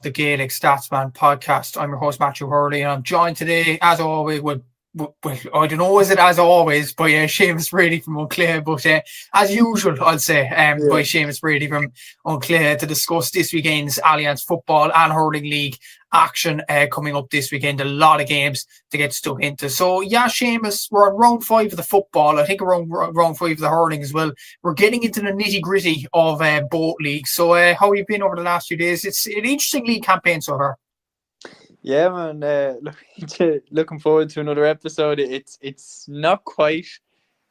the Gaelic Statsman podcast. I'm your host, Matthew Hurley, and I'm joined today, as always, with I don't know, is it as always, by Seamus Brady from Clare, but as usual, I'll say, by Seamus Brady from Clare to discuss this weekend's Allianz football and hurling league action coming up this weekend. A lot of games to get stuck into. So, yeah, Seamus, we're on round 5 of the football. I think we're on round 5 of the hurling as well. We're getting into the nitty-gritty of both leagues. So, how have you been over the last few days? It's an interesting league campaign so far. Yeah, man. Looking forward to another episode. It's not quite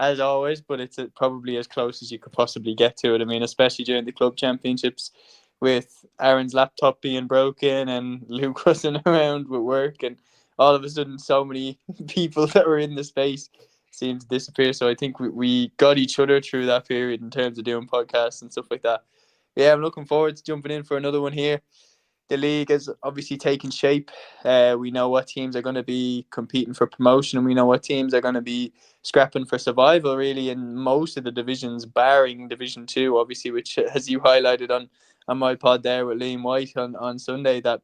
as always, but it's probably as close as you could possibly get to it. I mean, especially during the club championships, with Aaron's laptop being broken and Luke wasn't around with work, and all of a sudden, so many people that were in the space seemed to disappear. So I think we got each other through that period in terms of doing podcasts and stuff like that. Yeah, I'm looking forward to jumping in for another one here. The league has obviously taken shape. We know what teams are going to be competing for promotion, and we know what teams are going to be scrapping for survival, really, in most of the divisions, barring Division 2, obviously, which, as you highlighted on my pod there with Liam White on Sunday, that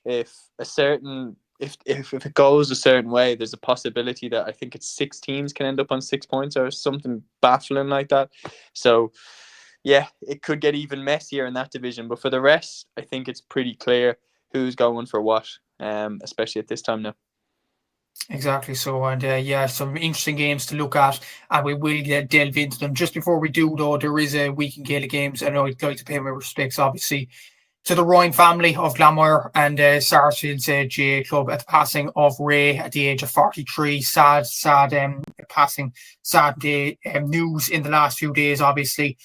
if it goes a certain way, there's a possibility that I think it's 6 teams can end up on 6 points or something baffling like that. So, yeah, it could get even messier in that division. But for the rest, I think it's pretty clear who's going for what, especially at this time now. Exactly so, and some interesting games to look at, and we will delve into them. Just before we do, though, there is a week in Gaelic games. I know I'd like to pay my respects, obviously, to the Ryan family of Glanmire and Sarsfield's GA club at the passing of Ray at the age of 43. Sad passing, sad day, news in the last few days, obviously.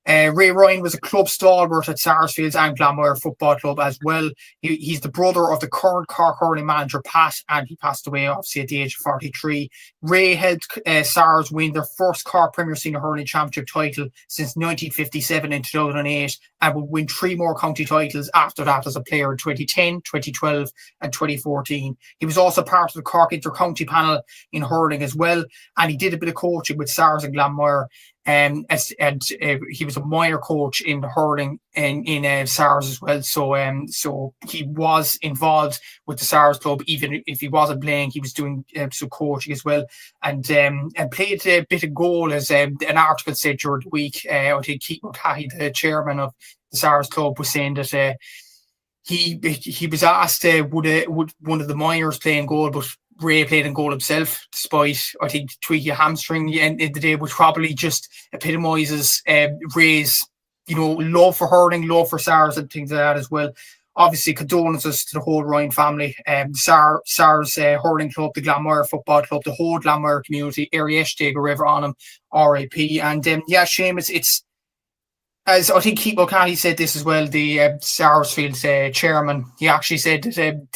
Ray Ryan was a club stalwart at Sarsfields and Glanmire Football Club as well. He's the brother of the current Cork hurling manager, Pat, and he passed away, obviously, at the age of 43. Ray helped Sars win their first Cork Premier Senior Hurling Championship title since 1957 and 2008, and would win 3 more county titles after that as a player in 2010, 2012 and 2014. He was also part of the Cork Inter-County panel in hurling as well, and he did a bit of coaching with Sars and Glanmire. And he was a minor coach in hurling in SARS as well. So he was involved with the SARS club. Even if he wasn't playing, he was doing some coaching as well, and played a bit of goal, as an article said during the week. I think Keith Mulcahy, the chairman of the SARS club, was saying that he was asked would one of the minors play in goal, but Ray played in goal himself, despite, I think, tweaking a hamstring in the day, which probably just epitomises Ray's, love for hurling, love for SARS and things like that as well. Obviously, condolences to the whole Ryan family, SARS hurling club, the Glanmire Football Club, the whole Glanmire community, Arieshte, go river on him, RIP. And Seamus, it's, as I think Keith Mulcahy said this as well, the Sarsfield chairman, he actually said that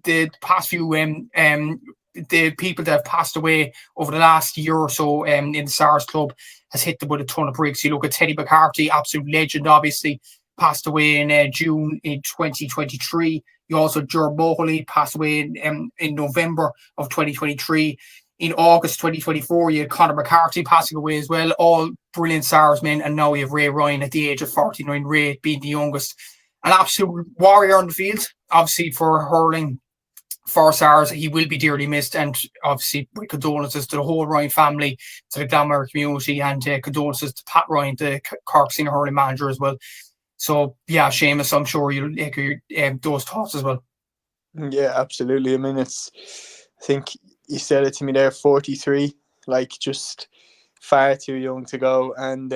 the past few the people that have passed away over the last year or so in the SARS club has hit them with a ton of bricks. You look at Teddy McCarthy, absolute legend, obviously, passed away in June in 2023. You also, Ger Mohley, passed away in November of 2023. In August 2024, you had Conor McCarthy passing away as well. All brilliant SARS men, and now you have Ray Ryan at the age of 49, Ray being the youngest. An absolute warrior on the field, obviously, for hurling, for SARS. He will be dearly missed, and obviously my condolences to the whole Ryan family, to the Glanmire community, and condolences to Pat Ryan, the Cork senior hurling manager as well. So yeah, Seamus, I'm sure you'll echo those thoughts as well. Yeah, absolutely. I mean, I think you said it to me there, 43, like just far too young to go, and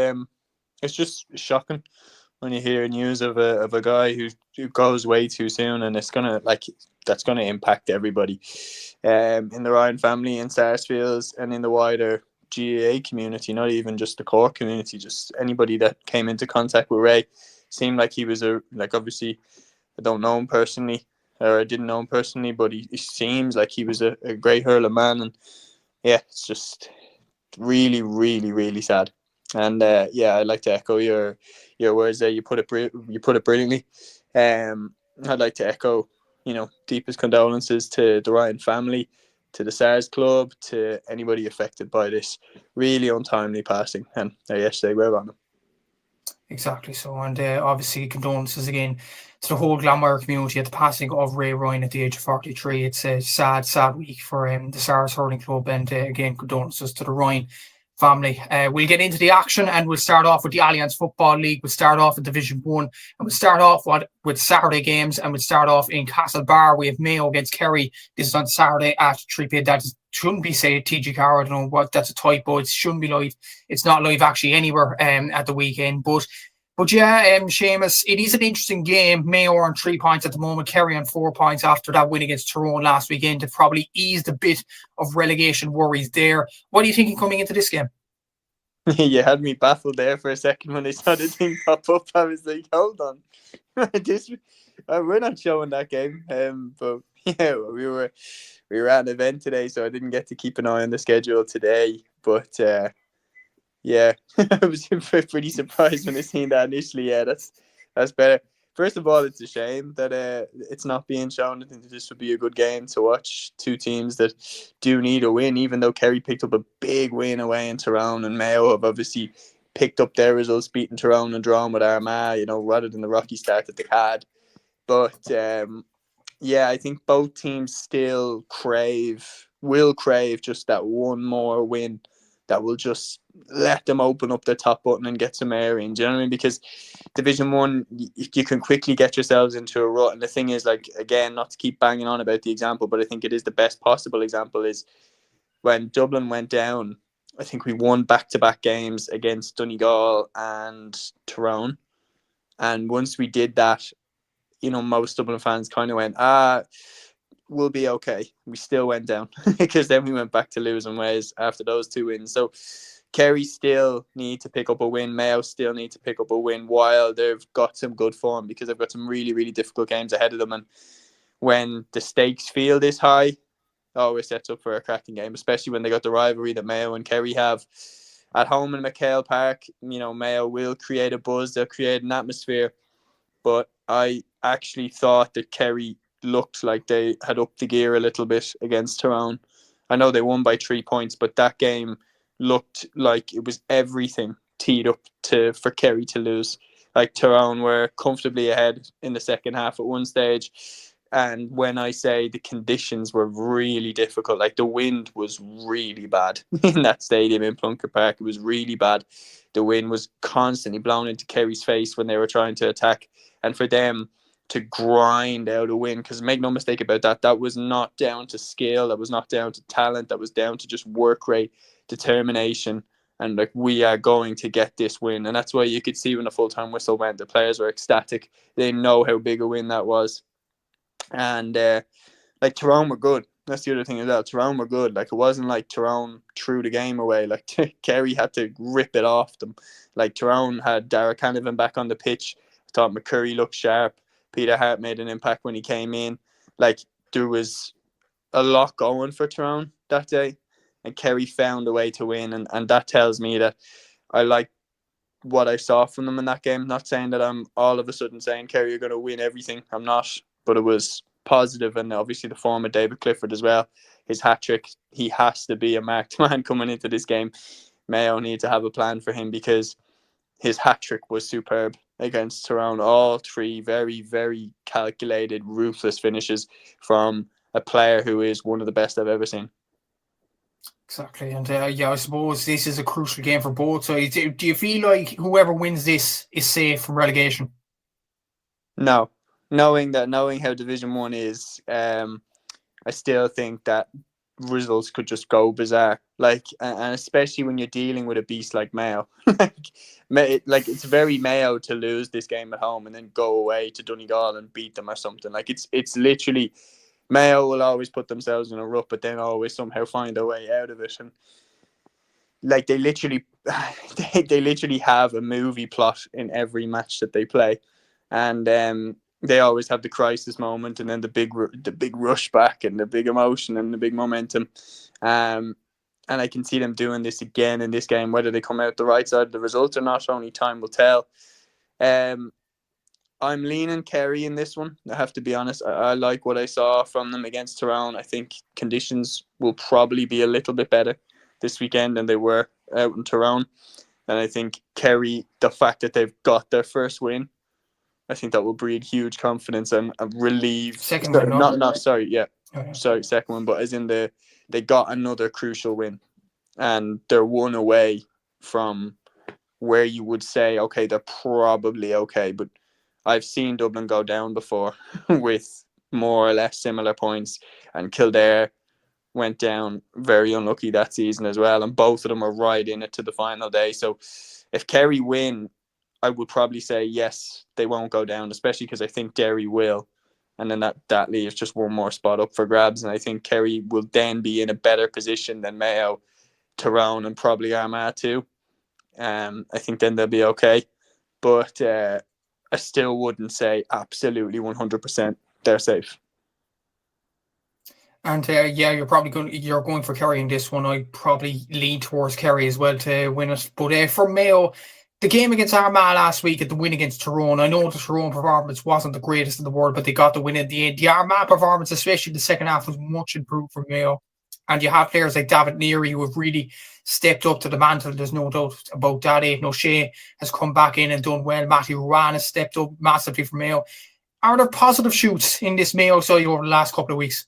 it's just shocking when you hear news of a guy who goes way too soon, and that's gonna impact everybody in the Ryan family, in Sarsfields, and in the wider GAA community, not even just the Cork community, just anybody that came into contact with Ray. Seemed like he was obviously, I don't know him personally, or I didn't know him personally, but he seems like he was a great hurler man, and yeah, it's just really, really, really sad. And I'd like to echo your words there. You put it brilliantly. I'd like to echo, deepest condolences to the Ryan family, to the SARS club, to anybody affected by this really untimely passing. And yesterday we're on them. Exactly. So, and obviously condolences again to the whole Glanmire community at the passing of Ray Ryan at the age of 43. It's a sad, sad week for the Stars Hurling Club, and again condolences to the Ryan family. We'll get into the action, and we'll start off with the Allianz Football League. We'll start off with Division 1, and we'll start off with Saturday games, and we'll start off in Castlebar. We have Mayo against Kerry. This is on Saturday at 3 p.m. That shouldn't be, say, TG4. I don't know what, that's a typo. It shouldn't be live. It's not live actually anywhere at the weekend, but yeah, Seamus, it is an interesting game. Mayo are on 3 points at the moment, Kerry on 4 points after that win against Tyrone last weekend to probably eased a bit of relegation worries there. What are you thinking coming into this game? You had me baffled there for a second when I saw the thing pop up. I was like, hold on. We're not showing that game. But yeah, we were at an event today, so I didn't get to keep an eye on the schedule today. But yeah, I was pretty surprised when I seen that initially. Yeah, that's better. First of all, it's a shame that it's not being shown. I think that this would be a good game to watch. Two teams that do need a win, even though Kerry picked up a big win away in Tyrone, and Mayo have obviously picked up their results, beating Tyrone and drawn with Armagh, rather than the rocky start that they had. But yeah, I think both teams still will crave just that one more win that will just let them open up the top button and get some air in. Do you know what I mean? Because Division 1, you can quickly get yourselves into a rut. And the thing is, like, again, not to keep banging on about the example, but I think it is the best possible example, is when Dublin went down, I think we won back-to-back games against Donegal and Tyrone. And once we did that, most Dublin fans kind of went, we'll be okay. We still went down because then we went back to losing ways after those 2 wins. So Kerry still need to pick up a win. Mayo still need to pick up a win while they've got some good form, because they've got some really, really difficult games ahead of them. And when the stakes feel this high, always sets up for a cracking game, especially when they got the rivalry that Mayo and Kerry have at home in McHale Park. Mayo will create a buzz. They'll create an atmosphere. But I actually thought that Kerry looked like they had upped the gear a little bit against Tyrone. I know they won by 3 points, but that game looked like it was everything teed up for Kerry to lose. Like, Tyrone were comfortably ahead in the second half at one stage. And when I say the conditions were really difficult, like the wind was really bad in that stadium in Plunket Park. It was really bad. The wind was constantly blown into Kerry's face when they were trying to attack. And for them to grind out a win, because make no mistake about that, that was not down to skill, that was not down to talent, that was down to just work rate, determination, and like, we are going to get this win. And that's why you could see when the full-time whistle went, the players were ecstatic. They know how big a win that was. And like, Tyrone were good. That's the other thing as well. Tyrone were good. Like, it wasn't like Tyrone threw the game away. Like, Kerry had to rip it off them. Like, Tyrone had Darragh Canavan back on the pitch. I thought McCurry looked sharp. Peter Hart made an impact when he came in. Like, there was a lot going for Tyrone that day, and Kerry found a way to win. And that tells me that I like what I saw from them in that game. Not saying that I'm all of a sudden saying Kerry are going to win everything. I'm not. But it was positive, and obviously the form of David Clifford as well. His hat-trick, he has to be a marked man coming into this game. Mayo need to have a plan for him, because his hat-trick was superb against Tyrone. All 3 very, very calculated, ruthless finishes from a player who is one of the best I've ever seen. Exactly. And yeah, I suppose this is a crucial game for both sides. Do you feel like whoever wins this is safe from relegation? No. Knowing how Division 1 is, I still think that results could just go bizarre. Like, and especially when you're dealing with a beast like Mayo. like, it's very Mayo to lose this game at home and then go away to Donegal and beat them or something. Like, it's literally, Mayo will always put themselves in a rut, but then always somehow find a way out of it. And like, they literally have a movie plot in every match that they play. And they always have the crisis moment, and then the big rush back, and the big emotion and the big momentum. And I can see them doing this again in this game. Whether they come out the right side of the result or not, only time will tell. I'm leaning Kerry in this one. I have to be honest. I like what I saw from them against Tyrone. I think conditions will probably be a little bit better this weekend than they were out in Tyrone. And I think Kerry, the fact that they've got their first win, I think that will breed huge confidence and relieve. Second win, no? Second one, but as in they got another crucial win, and they're one away from where you would say, okay, they're probably okay. But I've seen Dublin go down before with more or less similar points, and Kildare went down very unlucky that season as well, and both of them are right in it to the final day. So if Kerry win, I would probably say yes, they won't go down, especially because I think Derry will. And then that leaves just one more spot up for grabs. And I think Kerry will then be in a better position than Mayo, Tyrone, and probably Armagh too. I think then they'll be okay. But I still wouldn't say absolutely 100% they're safe. And you're going for Kerry in this one. I'd probably lean towards Kerry as well to win it. But for Mayo, the game against Armagh last week at the win against Tyrone, I know the Tyrone performance wasn't the greatest in the world, but they got the win in the end. The Armagh performance, especially the second half, was much improved from Mayo. And you have players like David Neary who have really stepped up to the mantle. There's no doubt about that. Aidan O'Shea has come back in and done well. Matthew Ruan has stepped up massively for Mayo. Are there positive shoots in this Mayo side over the last couple of weeks?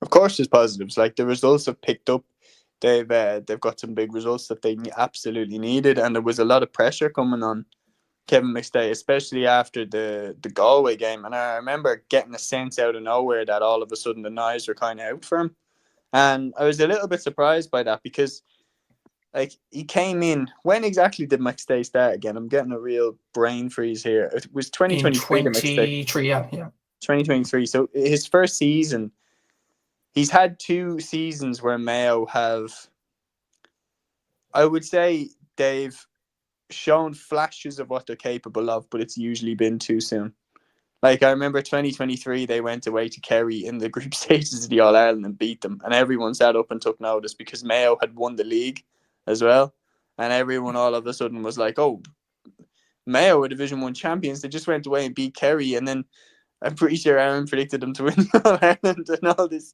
Of course, there's positives. Like, the results have picked up. They've got some big results that they absolutely needed, and there was a lot of pressure coming on Kevin McStay, especially after the Galway game. And I remember getting a sense out of nowhere that all of a sudden the knives were kind of out for him, and I was a little bit surprised by that because, like, he came in. When exactly did McStay start again? I'm getting a real brain freeze here. It was 2023. 2023, yeah. 2023. So his first season. He's had 2 seasons where Mayo have, I would say, they've shown flashes of what they're capable of, but it's usually been too soon. Like, I remember 2023, they went away to Kerry in the group stages of the All-Ireland and beat them. And everyone sat up and took notice because Mayo had won the league as well. And everyone all of a sudden was like, oh, Mayo are Division 1 champions. They just went away and beat Kerry. And then I'm pretty sure Aaron predicted them to win the All-Ireland and all this.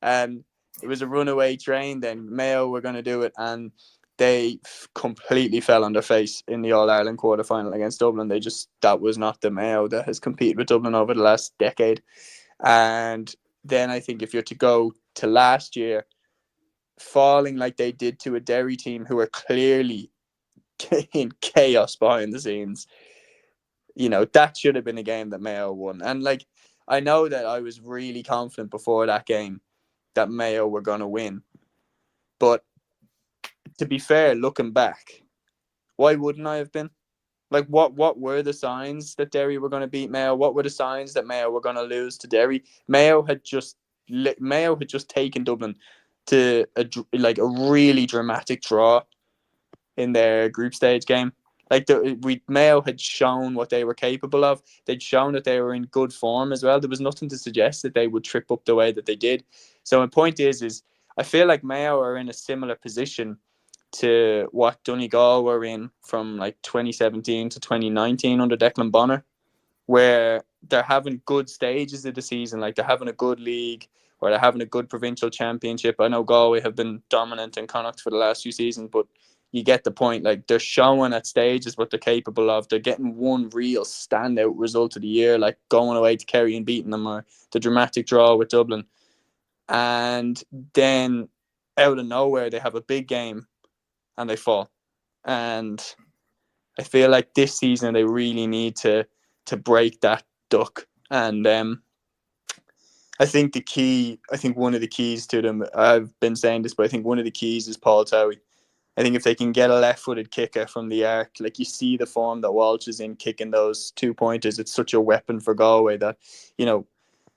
And it was a runaway train. Then Mayo were going to do it, and they completely fell on their face in the All-Ireland quarter-final against Dublin. That was not the Mayo that has competed with Dublin over the last decade. And then I think if you're to go to last year, falling like they did to a Derry team who are clearly in chaos behind the scenes, that should have been a game that Mayo won. And, like, I know that I was really confident before that game that Mayo were going to win. But to be fair, looking back, why wouldn't I have been? Like, what were the signs that Derry were going to beat Mayo? What were the signs that Mayo were going to lose to Derry? Mayo had just taken Dublin to a really dramatic draw in their group stage game. Like, Mayo had shown what they were capable of. They'd shown that they were in good form as well. There was nothing to suggest that they would trip up the way that they did. So my point is I feel like Mayo are in a similar position to what Donegal were in from like 2017 to 2019 under Declan Bonner, where they're having good stages of the season. Like, they're having a good league, or they're having a good provincial championship. I know Galway have been dominant in Connacht for the last few seasons, but you get the point. Like, they're showing at stages what they're capable of. They're getting one real standout result of the year, like going away to Kerry and beating them, or the dramatic draw with Dublin. And then out of nowhere, they have a big game and they fall. And I feel like this season they really need to break that duck. And I think one of the keys to them, I've been saying this, but I think one of the keys is Paul Towie. I think if they can get a left-footed kicker from the arc, like, you see the form that Walsh is in kicking those 2-pointers, it's such a weapon for Galway that,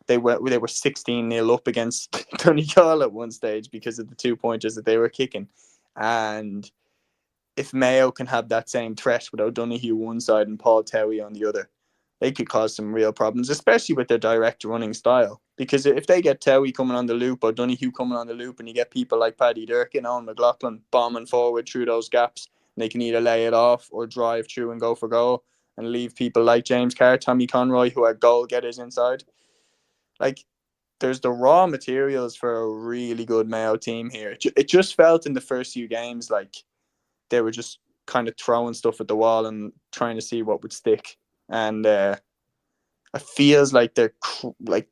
they were 16-0 up against Donegal at one stage because of the 2-pointers that they were kicking. And if Mayo can have that same threat with O'Donoghue one side and Paul Towie on the other, they could cause some real problems, especially with their direct running style. Because if they get Towie coming on the loop, or Donoghue coming on the loop, and you get people like Paddy Durkin, Owen McLaughlin bombing forward through those gaps, and they can either lay it off or drive through and go for goal, and leave people like James Carr, Tommy Conroy, who are goal getters inside. Like, there's the raw materials for a really good Mayo team here. It just felt in the first few games like they were just kind of throwing stuff at the wall and trying to see what would stick. And it feels like they're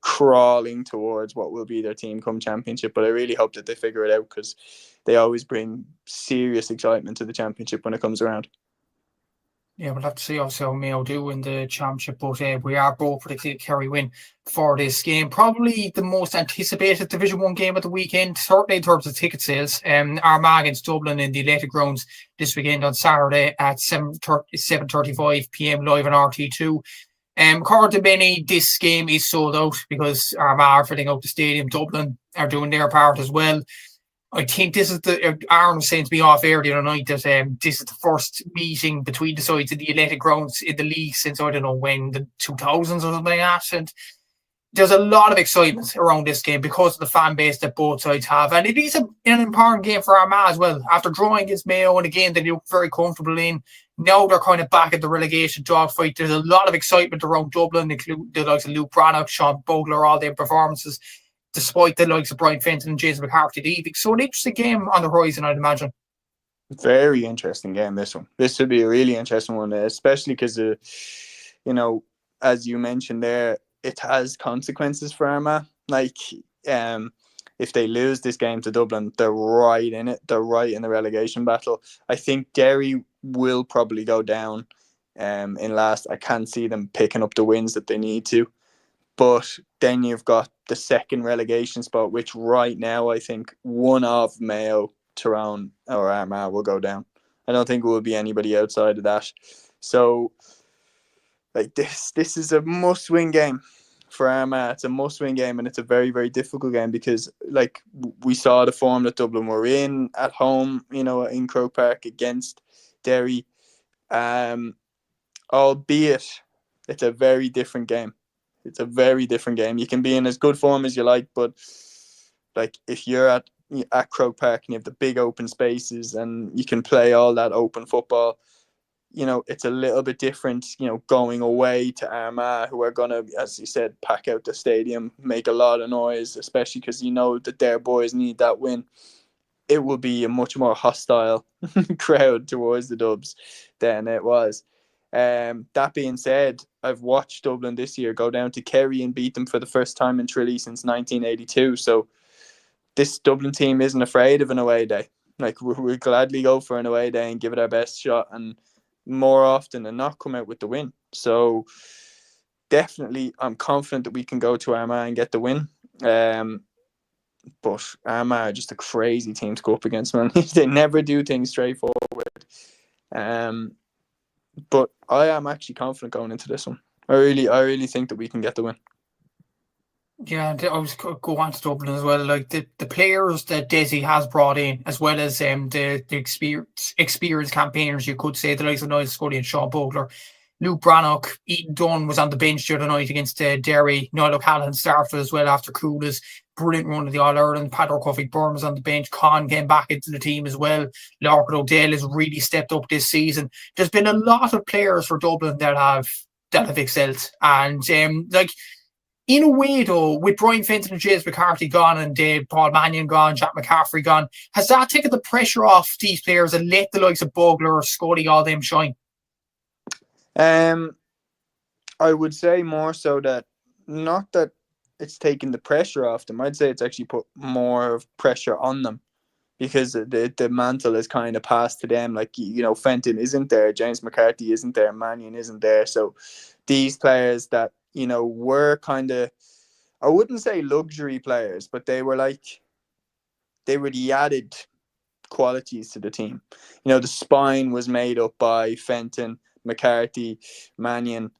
crawling towards what will be their team come championship. But I really hope that they figure it out, because they always bring serious excitement to the championship when it comes around. Yeah, we'll have to see also how Mayo do in the championship, but we are both predicting a Kerry win for this game. Probably the most anticipated Division 1 game of the weekend, certainly in terms of ticket sales. Armagh against Dublin in the Athletic Grounds this weekend on Saturday at 7:35 p.m. live on RT2. According to many, this game is sold out because Armagh are filling out the stadium. Dublin are doing their part as well. I think this is Aaron was saying to me off air the other night that this is the first meeting between the sides in the Athletic Grounds in the league since, I don't know when, the 2000s or something like that. And there's a lot of excitement around this game because of the fan base that both sides have. And it is an important game for Armagh as well. After drawing against Mayo and a game they look very comfortable in, now they're kind of back at the relegation dogfight. There's a lot of excitement around Dublin, including the likes of Luke Brannock, Sean Bogler, all their performances, despite the likes of Brian Fenton and James McCarthy leaving. So an interesting game on the horizon, I'd imagine. Very interesting game, this one. This would be a really interesting one, especially because, as you mentioned there, it has consequences for Armagh. Like, if they lose this game to Dublin, they're right in it. They're right in the relegation battle. I think Derry will probably go down in last. I can't see them picking up the wins that they need to. But then you've got the second relegation spot, which right now I think one of Mayo, Tyrone, or Armagh will go down. I don't think it will be anybody outside of that. So, like, this is a must-win game for Armagh. It's a must-win game, and it's a very, very difficult game because, like, we saw the form that Dublin were in at home, in Croke Park against Derry. Albeit, it's a very different game. It's a very different game. You can be in as good form as you like, but like if you're at Croke Park and you have the big open spaces and you can play all that open football, it's a little bit different, going away to Armagh, who are going to, as you said, pack out the stadium, make a lot of noise, especially because that their boys need that win. It will be a much more hostile crowd towards the Dubs than it was. That being said, I've watched Dublin this year go down to Kerry and beat them for the first time in Tralee since 1982. So this Dublin team isn't afraid of an away day. Like, we'll gladly go for an away day and give it our best shot, and more often than not come out with the win. So definitely, I'm confident that we can go to Armagh and get the win. But Armagh are just a crazy team to go up against, man. They never do things straightforward. But I am actually confident going into this one. I really think that we can get the win. Yeah, I was go on to Dublin as well. Like the players that Desi has brought in, as well as the experienced campaigners, you could say, the likes of Niall Scully and Sean Bogler, Luke Brannock, Ethan Dunn was on the bench the other night against Derry. Niall O'Callaghan started as well after Coola's brilliant run of the All-Ireland. Patrick Coffey-Byrne was on the bench. Con came back into the team as well. Larkin O'Dell has really stepped up this season. There's been a lot of players for Dublin that have excelled. And in a way, though, with Brian Fenton and James McCarthy gone and Paul Mannion gone, Jack McCaffrey gone, has that taken the pressure off these players and let the likes of Bogler, Scully, all them shine? I would say more so that, not that it's taken the pressure off them. I'd say it's actually put more of pressure on them, because the mantle is kind of passed to them. Like, Fenton isn't there, James McCarthy isn't there, Mannion isn't there. So these players that, were kind of, I wouldn't say luxury players, but they were the added qualities to the team. The spine was made up by Fenton, McCarthy, Mannion,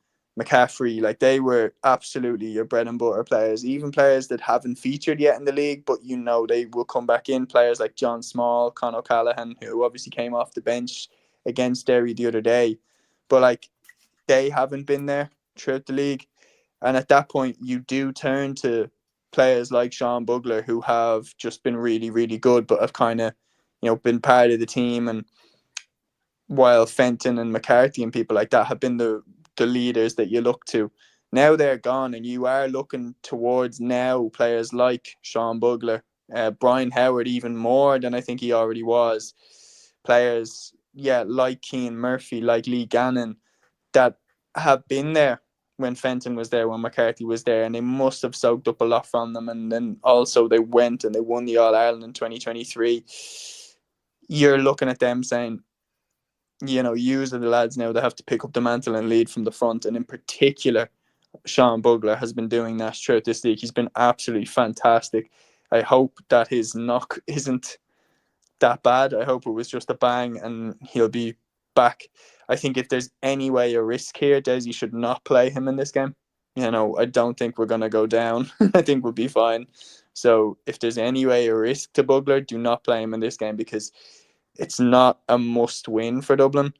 McCaffrey. Like, they were absolutely your bread and butter players. Even players that haven't featured yet in the league, but they will come back in. Players like John Small, Con O'Callaghan, who obviously came off the bench against Derry the other day, but they haven't been there throughout the league. And at that point, you do turn to players like Sean Bogler, who have just been really, really good, but have kind of, been part of the team. And while Fenton and McCarthy and people like that have been the leaders that you look to, now they're gone, and you are looking towards now players like Sean Bogler, Brian Howard, even more than I think he already was. Players like Keane Murphy, like Lee Gannon, that have been there when Fenton was there, when McCarthy was there, and they must have soaked up a lot from them. And then also they went and they won the All-Ireland in 2023. You're looking at them saying, yous are the lads now that have to pick up the mantle and lead from the front. And in particular, Sean Bugler has been doing that throughout this league. He's been absolutely fantastic. I hope that his knock isn't that bad. I hope it was just a bang and he'll be back. I think if there's any way a risk here, Desi should not play him in this game. I don't think we're going to go down. I think we'll be fine. So if there's any way a risk to Bugler, do not play him in this game, because it's not a must win for Dublin.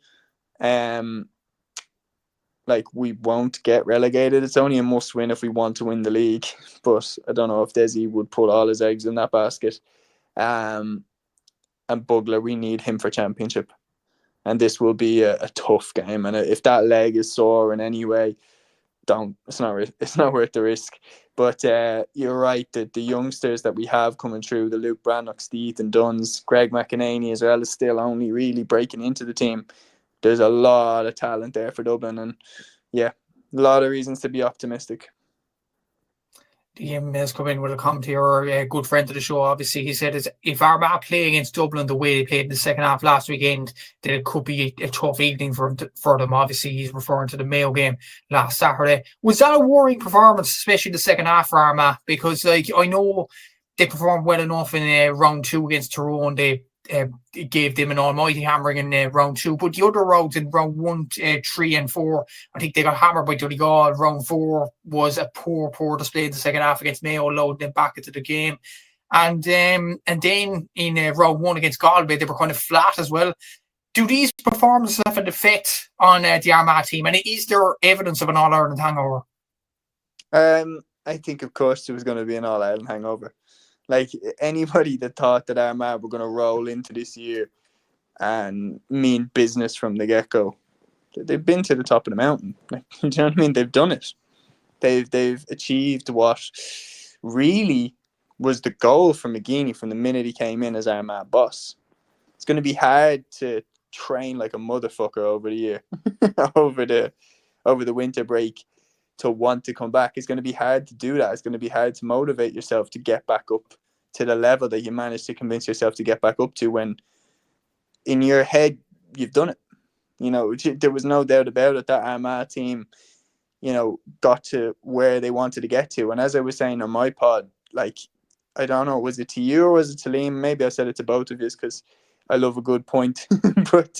We won't get relegated. It's only a must win if we want to win the league. But I don't know if Desi would put all his eggs in that basket. And Bugler, we need him for championship. And this will be a tough game. And if that leg is sore in any way, it's not worth the risk. But you're right, that the youngsters that we have coming through, the Luke Brannocks, the Ethan Dunns, Greg McEnany as well, is still only really breaking into the team. There's a lot of talent there for Dublin, and a lot of reasons to be optimistic. Ian has come in with a comment here, a good friend of the show. Obviously, he said, if Armagh play against Dublin the way they played in the second half last weekend, then it could be a tough evening for them. Obviously, he's referring to the Mayo game last Saturday. Was that a worrying performance, especially the second half for Armagh? Because I know they performed well enough in round 2 against Tyrone. They gave them an almighty hammering in round 2, but the other rounds in round 1, 3 and 4, I think they got hammered by Donegal. Round 4 was a poor display in the second half against Mayo, loading them back into the game, and then in round 1 against Galway they were kind of flat as well. Do these performances have an effect on the Armagh team, and is there evidence of an All-Ireland hangover? I think of course there was going to be an All-Ireland hangover. Like, anybody that thought that Armagh were going to roll into this year and mean business from the get-go, they've been to the top of the mountain. Like, do you know what I mean? They've done it. They've achieved what really was the goal for McGeeney from the minute he came in as Armagh boss. It's going to be hard to train like a motherfucker over the year, over the winter break, to want to come back. It's going to be hard to do that. It's going to be hard to motivate yourself to get back up to the level that you managed to convince yourself to get back up to, when in your head you've done it. There was no doubt about it that Armagh team, got to where they wanted to get to. And as I was saying on my pod, like, I don't know, was it to you or was it to Liam? Maybe I said it to both of you because I love a good point. But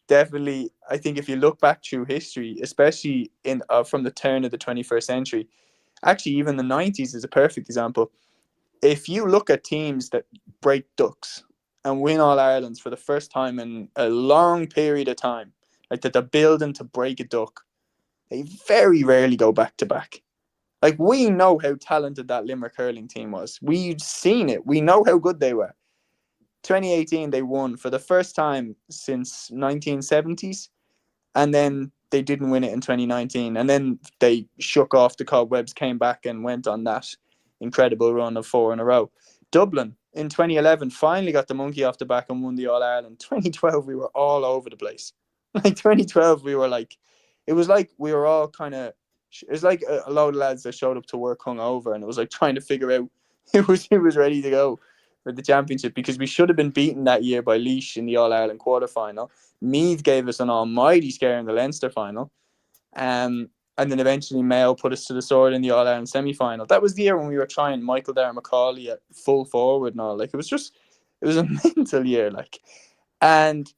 definitely, I think if you look back through history, especially in from the turn of the 21st century, actually even the 90s is a perfect example. If you look at teams that break ducks and win All-Irelands for the first time in a long period of time, like that they're building to break a duck, they very rarely go back to back. Like, we know how talented that Limerick hurling team was. We've seen it. We know how good they were. 2018, they won for the first time since 1970s, and then they didn't win it in 2019. And then they shook off the cobwebs, came back and went on that incredible run of 4 in a row. Dublin in 2011 finally got the monkey off the back and won the All-Ireland. 2012, we were all over the place. Like, 2012, we were like, it was like we were all kind of, it was like a load of lads that showed up to work hungover, and it was like trying to figure out who was ready to go for the championship, because we should have been beaten that year by Laois in the All-Ireland quarter-final. Meath gave us an almighty scare in the Leinster final. And then eventually Mayo put us to the sword in the All-Ireland semi-final. That was the year when we were trying Michael Darragh-Macaulay at full forward and all. Like, it was a mental year. Like, and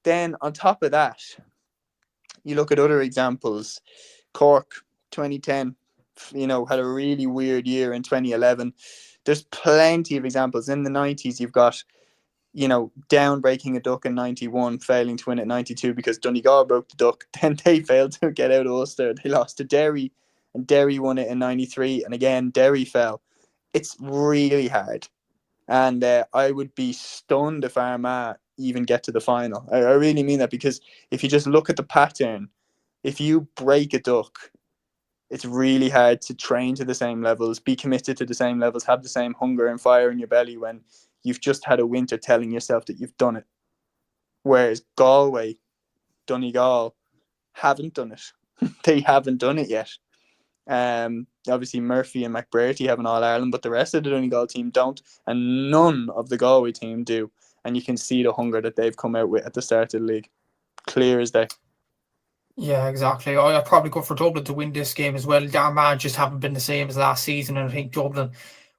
then on top of that, you look at other examples. Cork, 2010, had a really weird year in 2011. There's plenty of examples. In the 90s, you've got, Down breaking a duck in 91, failing to win at 92 because Donegal broke the duck. Then they failed to get out of Ulster. They lost to Derry, and Derry won it in 93. And again, Derry fell. It's really hard. And I would be stunned if Armagh even get to the final. I really mean that, because if you just look at the pattern, if you break a duck, it's really hard to train to the same levels, be committed to the same levels, have the same hunger and fire in your belly when you've just had a winter telling yourself that you've done it. whereas Galway, Donegal haven't done it. They haven't done it yet. Obviously Murphy and McBrearty have an All-Ireland, but the rest of the Donegal team don't, and none of the Galway team do. And you can see the hunger that they've come out with at the start of the league. Clear as day. Yeah, exactly. I'd probably go for Dublin to win this game as well. Armagh just haven't been the same as last season, and I think Dublin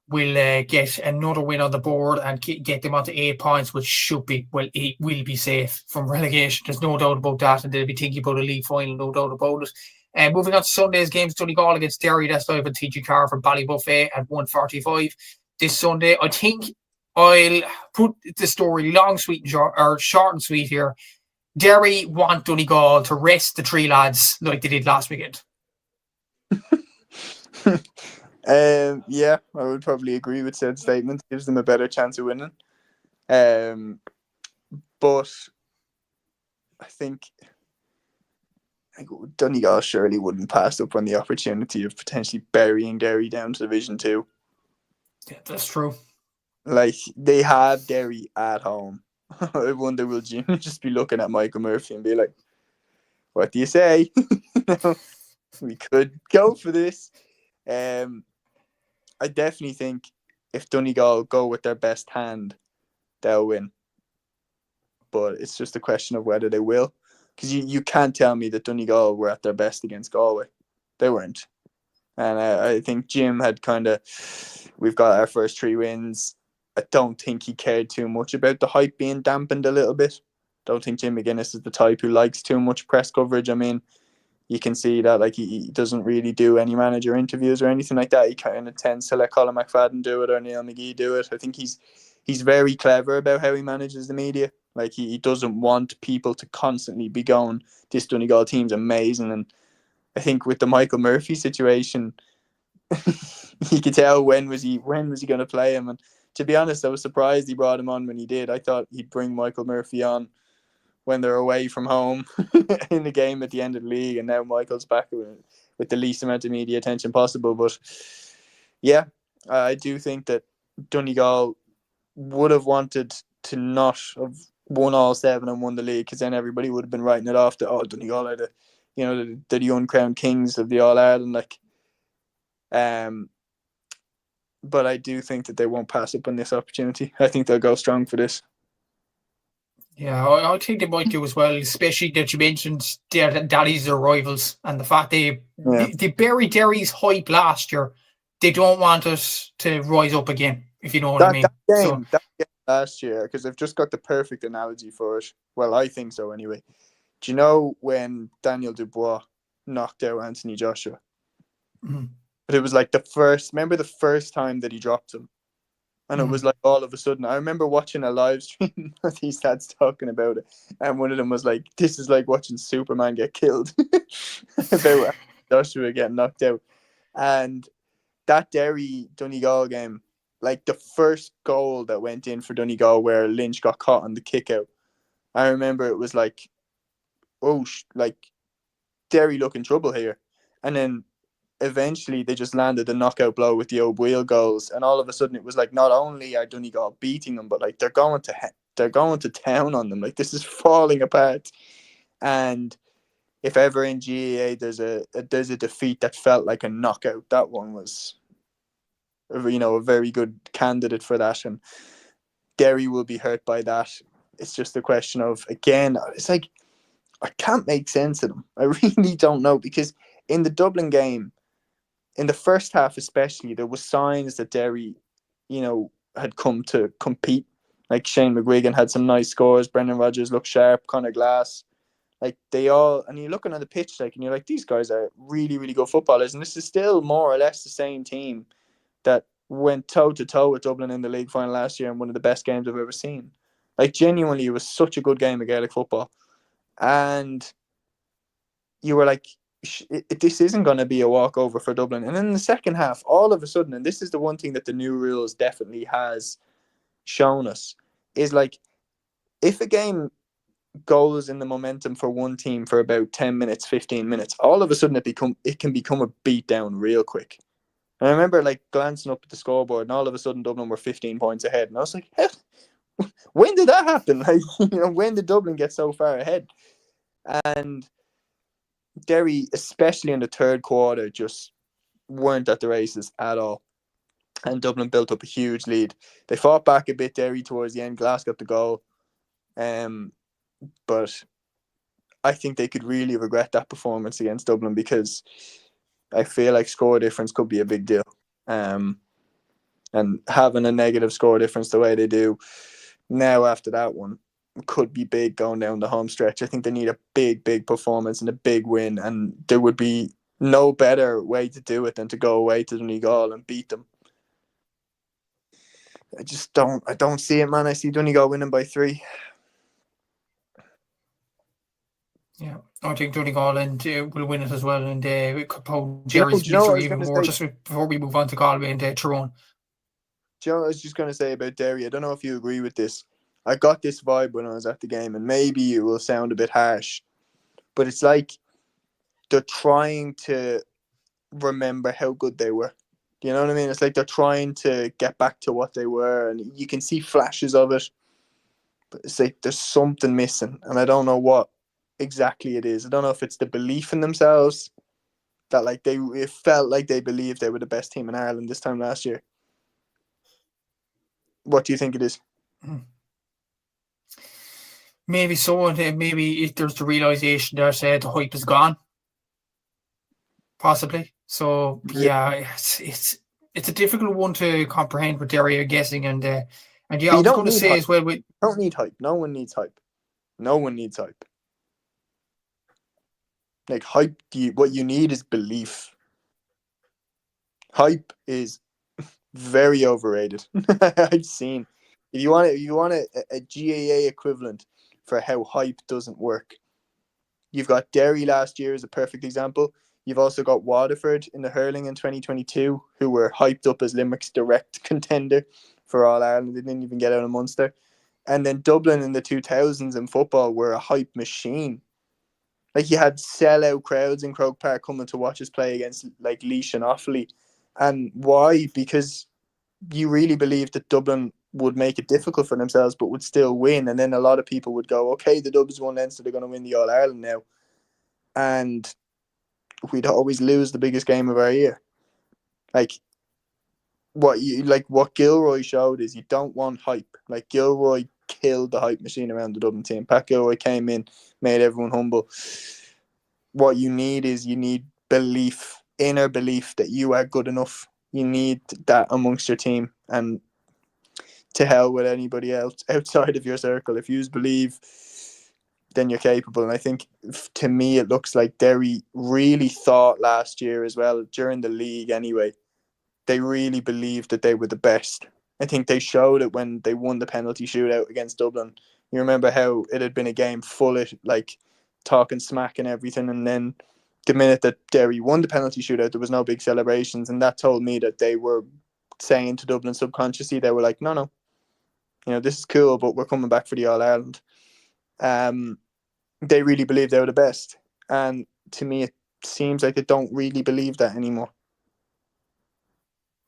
will get another win on the board and get them onto 8 points, which should be, well, it will be safe from relegation. There's no doubt about that, and they'll be thinking about a league final, no doubt about it. And moving on to Sunday's games, Donegal against Derry. That's live on TG Car for Ballybuffet at 1:45 this Sunday. I think I'll put the story long, sweet, and short, or short and sweet here. Derry want Donegal to rest the three lads like they did last weekend. Yeah, I would probably agree with said statement. Gives them a better chance of winning. But I think Donegal surely wouldn't pass up on the opportunity of potentially burying Derry down to Division 2. Yeah, that's true. Like, they have Derry at home. I wonder, will Jim just be looking at Michael Murphy and be like, what do you say? We could go for this. I definitely think if Donegal go with their best hand, they'll win. But it's just a question of whether they will. Because you can't tell me that Donegal were at their best against Galway. They weren't. And I think Jim had we've got our first 3 wins. I don't think he cared too much about the hype being dampened a little bit. Don't think Jim McGuinness is the type who likes too much press coverage. I mean, you can see that like he doesn't really do any manager interviews or anything like that. He kind of tends to let Colin McFadden do it or Neil McGee do it. I think he's very clever about how he manages the media. Like he doesn't want people to constantly be going, this Donegal team's amazing. And I think with the Michael Murphy situation, he could tell when was he going to play him. And to be honest, I was surprised he brought him on when he did. I thought he'd bring Michael Murphy on when they're away from home in the game at the end of the league, and now Michael's back with the least amount of media attention possible. But yeah, I do think that Donegal would have wanted to not have won all 7 and won the league, because then everybody would have been writing it off that Donegal are the uncrowned kings of the All Ireland. But I do think that they won't pass up on this opportunity. I think they'll go strong for this. Yeah, I think they might do as well, especially that you mentioned Daddy's their rivals, and the fact they buried Derry's hype last year. They don't want us to rise up again, if you know what I mean. That game last year, because I've just got the perfect analogy for it. Well, I think so anyway. Do you know when Daniel Dubois knocked out Anthony Joshua? Mm-hmm. But it was like the first time that he dropped him. And it was like all of a sudden, I remember watching a live stream of these lads talking about it. And one of them was like, this is like watching Superman get killed. About Joshua getting knocked out. And that Derry Donegal game, like the first goal that went in for Donegal where Lynch got caught on the kick out, I remember it was like, Derry look in trouble here. And then eventually they just landed a knockout blow with the O'Boyle goals, and all of a sudden it was like, not only are Donegal beating them, but like they're going to town on them. Like, this is falling apart. And if ever in GAA there's a defeat that felt like a knockout, that one was a very good candidate for that. And Derry will be hurt by that. It's just a question of, again, it's like I can't make sense of them. I really don't know, because in the Dublin game, in the first half especially, there were signs that Derry, had come to compete. Like Shane McGuigan had some nice scores. Brendan Rodgers looked sharp. Conor Glass. Like and you're looking at the pitch, and you're like, these guys are really, really good footballers. And this is still more or less the same team that went toe-to-toe with Dublin in the league final last year, and one of the best games I've ever seen. Like, genuinely, it was such a good game of Gaelic football. And you were like, this isn't going to be a walkover for Dublin. And then in the second half, all of a sudden, and this is the one thing that the new rules definitely has shown us, is like, if a game goes in the momentum for one team for about 10 minutes, 15 minutes, all of a sudden it can become a beatdown real quick. And I remember like glancing up at the scoreboard, and all of a sudden Dublin were 15 points ahead. And I was like, when did that happen? Like, when did Dublin get so far ahead? And Derry, especially in the third quarter, just weren't at the races at all. And Dublin built up a huge lead. They fought back a bit, Derry, towards the end. Glass got the goal. But I think they could really regret that performance against Dublin, because I feel like score difference could be a big deal. And having a negative score difference the way they do now after that one could be big going down the home stretch. I think they need a big, big performance and a big win, and there would be no better way to do it than to go away to Donegal and beat them. I don't see it, man. I see Donegal winning by 3. Yeah, I think Donegal and will win it as well, and we could pound Do Jerry's you know what I misery was even going to more. say? Just before we move on to Galway and Tyrone. Do you know what I was just going to say about Derry? I don't know if you agree with this. I got this vibe when I was at the game, and maybe it will sound a bit harsh, but it's like they're trying to remember how good they were. Do you know what I mean? It's like they're trying to get back to what they were, and you can see flashes of it, but it's like there's something missing, and I don't know what exactly it is. I don't know if it's the belief in themselves that it felt like they believed they were the best team in Ireland this time last year. What do you think it is? Maybe so, and maybe there's the realization that the hype is gone, possibly. So yeah, it's a difficult one to comprehend with Derry, I'm guessing, and yeah, I was going to say as well. We don't need hype. No one needs hype. No one needs hype. Like hype, what you need is belief. Hype is very overrated. I've seen. If you want a GAA equivalent for how hype doesn't work, you've got Derry last year as a perfect example. You've also got Waterford in the hurling in 2022, who were hyped up as Limerick's direct contender for All Ireland. They didn't even get out of Munster. And then Dublin in the 2000s in football were a hype machine. Like, you had sellout crowds in Croke Park coming to watch us play against like Laois and Offaly. And why? Because you really believed that Dublin would make it difficult for themselves but would still win. And then a lot of people would go, okay, the Dubs won Leinster, they're going to win the All Ireland now. And we'd always lose the biggest game of our year. Like, what Gilroy showed is you don't want hype. Like, Gilroy killed the hype machine around the Dublin team. Pat Gilroy came in, made everyone humble. What you need is belief, inner belief that you are good enough. You need that amongst your team, and to hell with anybody else outside of your circle. If you believe, then you're capable. And I think, to me, it looks like Derry really thought last year as well, during the league anyway, they really believed that they were the best. I think they showed it when they won the penalty shootout against Dublin. You remember how it had been a game full of like talking smack and everything, and then the minute that Derry won the penalty shootout, there was no big celebrations, and that told me that they were saying to Dublin subconsciously, they were like, no, this is cool, but we're coming back for the All Ireland. They really believe they were the best, and to me, it seems like they don't really believe that anymore.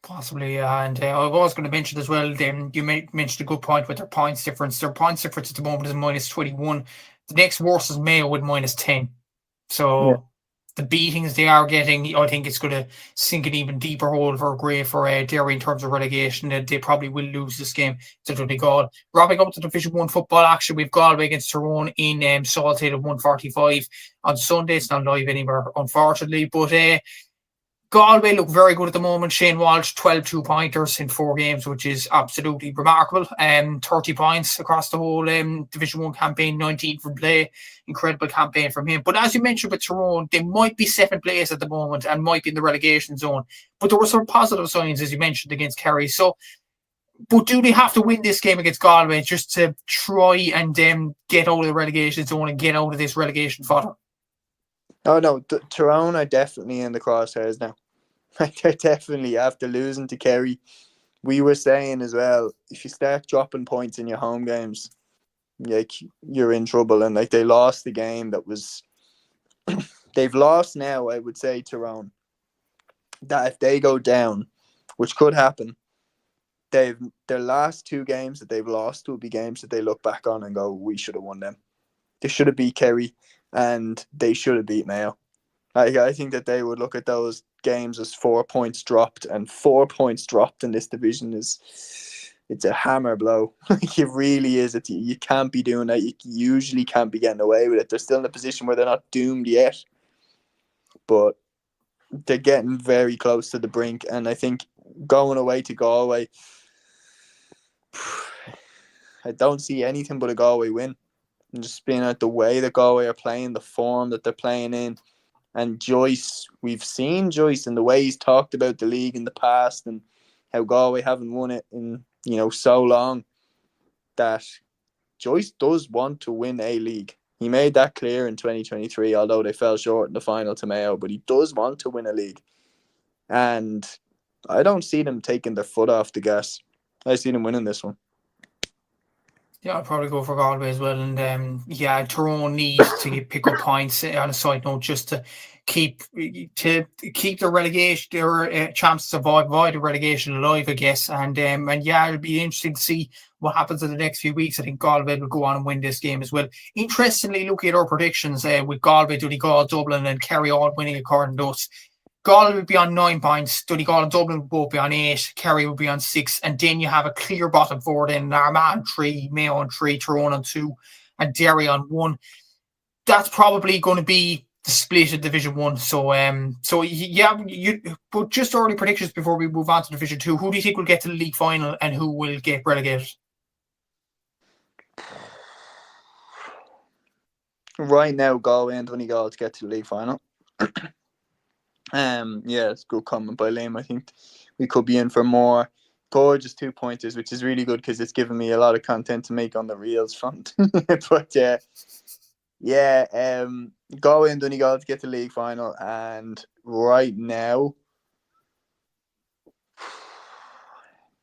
Possibly, and I was going to mention as well, then you mentioned a good point with their points difference. Their points difference at the moment is -21. The next worst is Mayo with -10. So the beatings they are getting, I think it's going to sink an even deeper hole for a grave for Derry in terms of relegation. They probably will lose this game to Donegal. Wrapping up the Division 1 football action, we've Galway against Tyrone in Saltade at 1:45 on Sunday. It's not live anywhere, unfortunately, but Galway look very good at the moment. Shane Walsh, 12 2-pointers in 4 games, which is absolutely remarkable. 30 points across the whole Division 1 campaign, 19 from play. Incredible campaign from him. But as you mentioned with Tyrone, they might be 7th place at the moment and might be in the relegation zone. But there were some positive signs, as you mentioned, against Kerry. So, but do they have to win this game against Galway just to try and get out of the relegation zone and get out of this relegation fodder? Oh, no. Tyrone are definitely in the crosshairs now. They're definitely, after losing to Kerry. We were saying as well, if you start dropping points in your home games, like, you're in trouble. And like, they lost the game that was they've lost now, I would say, Tyrone, that if they go down, which could happen, their last 2 games that they've lost will be games that they look back on and go, we should have won them. They should have beat Kerry and they should have beat Mayo. I think that they would look at those games as 4 points dropped, and 4 points dropped in this division it's a hammer blow. It really is. You can't be doing that. You usually can't be getting away with it. They're still in a position where they're not doomed yet, but they're getting very close to the brink. And I think going away to Galway, I don't see anything but a Galway win. And just being at the way that Galway are playing, the form that they're playing in. And Joyce, we've seen Joyce and the way he's talked about the league in the past and how Galway haven't won it in, so long, that Joyce does want to win a league. He made that clear in 2023, although they fell short in the final to Mayo, but he does want to win a league. And I don't see them taking their foot off the gas. I see them winning this one. Yeah, I'd probably go for Galway as well. And Tyrone need to pick up points on a side note just to keep the relegation, their chances to avoid the relegation alive, I guess. And it'll be interesting to see what happens in the next few weeks. I think Galway will go on and win this game as well. Interestingly, looking at our predictions with Galway, Donegal, Dublin, and Kerry all winning according to us. Galway would be on 9 points, Donegal and Dublin would both be on 8, Kerry would be on 6, and then you have a clear bottom 4 then, Armagh on 3, Mayo on 3, Tyrone on 2, and Derry on 1. That's probably going to be the split of Division 1. But just early predictions before we move on to Division 2. Who do you think will get to the league final and who will get relegated? Right now, Galway and Donegal to get to the league final. It's a good comment by Liam. I think we could be in for more gorgeous 2-pointers, which is really good because it's given me a lot of content to make on the reels front. But Galway and Donegal to get to the league final, and right now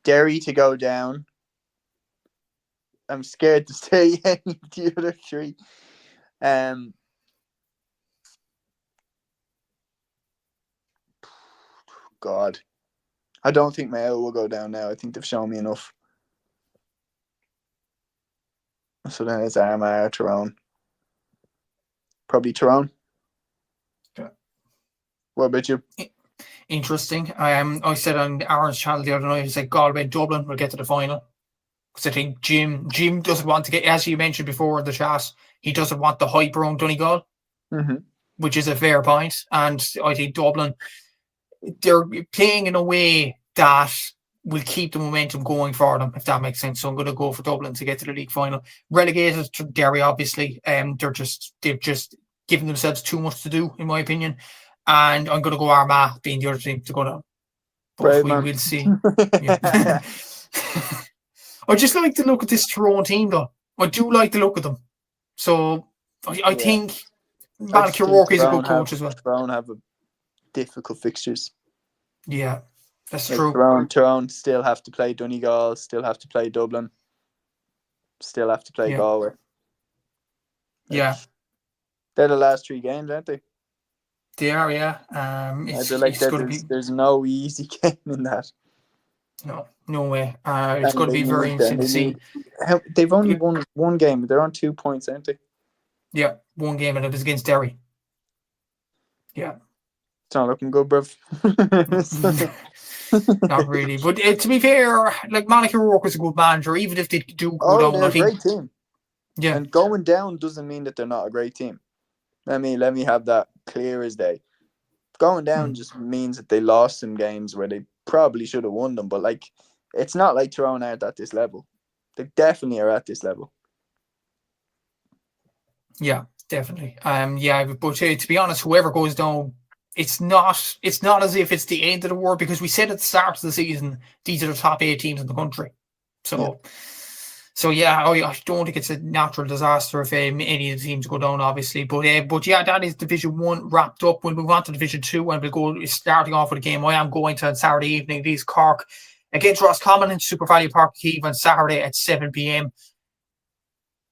Derry to go down. I'm scared to say any of the other 3. God, I don't think Mayo will go down now. I think they've shown me enough. So then it's Armagh or Tyrone. Probably Tyrone. Yeah. What about you? Interesting. I said on Aaron's channel the other night, I said Galway and Dublin will get to the final. Because I think Jim doesn't want to get, as you mentioned before in the chat, he doesn't want the hype around Donegal, which is a fair point. And I think Dublin, they're playing in a way that will keep the momentum going for them, if that makes sense. So I'm going to go for Dublin to get to the league final. Relegated to Derry, obviously. They've just given themselves too much to do, in my opinion. And I'm going to go Armagh being the other team to go down. But we will see. I just like to look at this Tyrone team, though. I do like the look of them. So I think Malachy O'Rourke is a good coach as well. Tyrone have difficult fixtures. Yeah, that's true. Tyrone still have to play Donegal, still have to play Dublin, still have to play Galway. Yeah. They're the last 3 games, aren't they? They are, yeah. There's no easy game in that. No way. It's going to be very interesting to see. They've only won 1 game. They're on 2 points, aren't they? Yeah, 1 game, and it was against Derry. Yeah. It's not looking good, bruv. Not really. But to be fair, like Malachy O'Rourke was a good manager, even if they do go down. They're a great team. Yeah. And going down doesn't mean that they're not a great team. Let me have that clear as day. Going down just means that they lost some games where they probably should have won them. But it's not like Tyrone aren't at this level. They definitely are at this level. Yeah, definitely. But to be honest, whoever goes down, it's not as if it's the end of the world, because we said at the start of the season these are the top 8 teams in the country. I don't think it's a natural disaster if any of the teams go down, obviously. But that is Division 1 wrapped up. We'll move on to Division 2, and we'll go starting off with a game I am going to on Saturday evening. It is Cork against Roscommon in Super Value Park Keeve on Saturday at 7 p.m.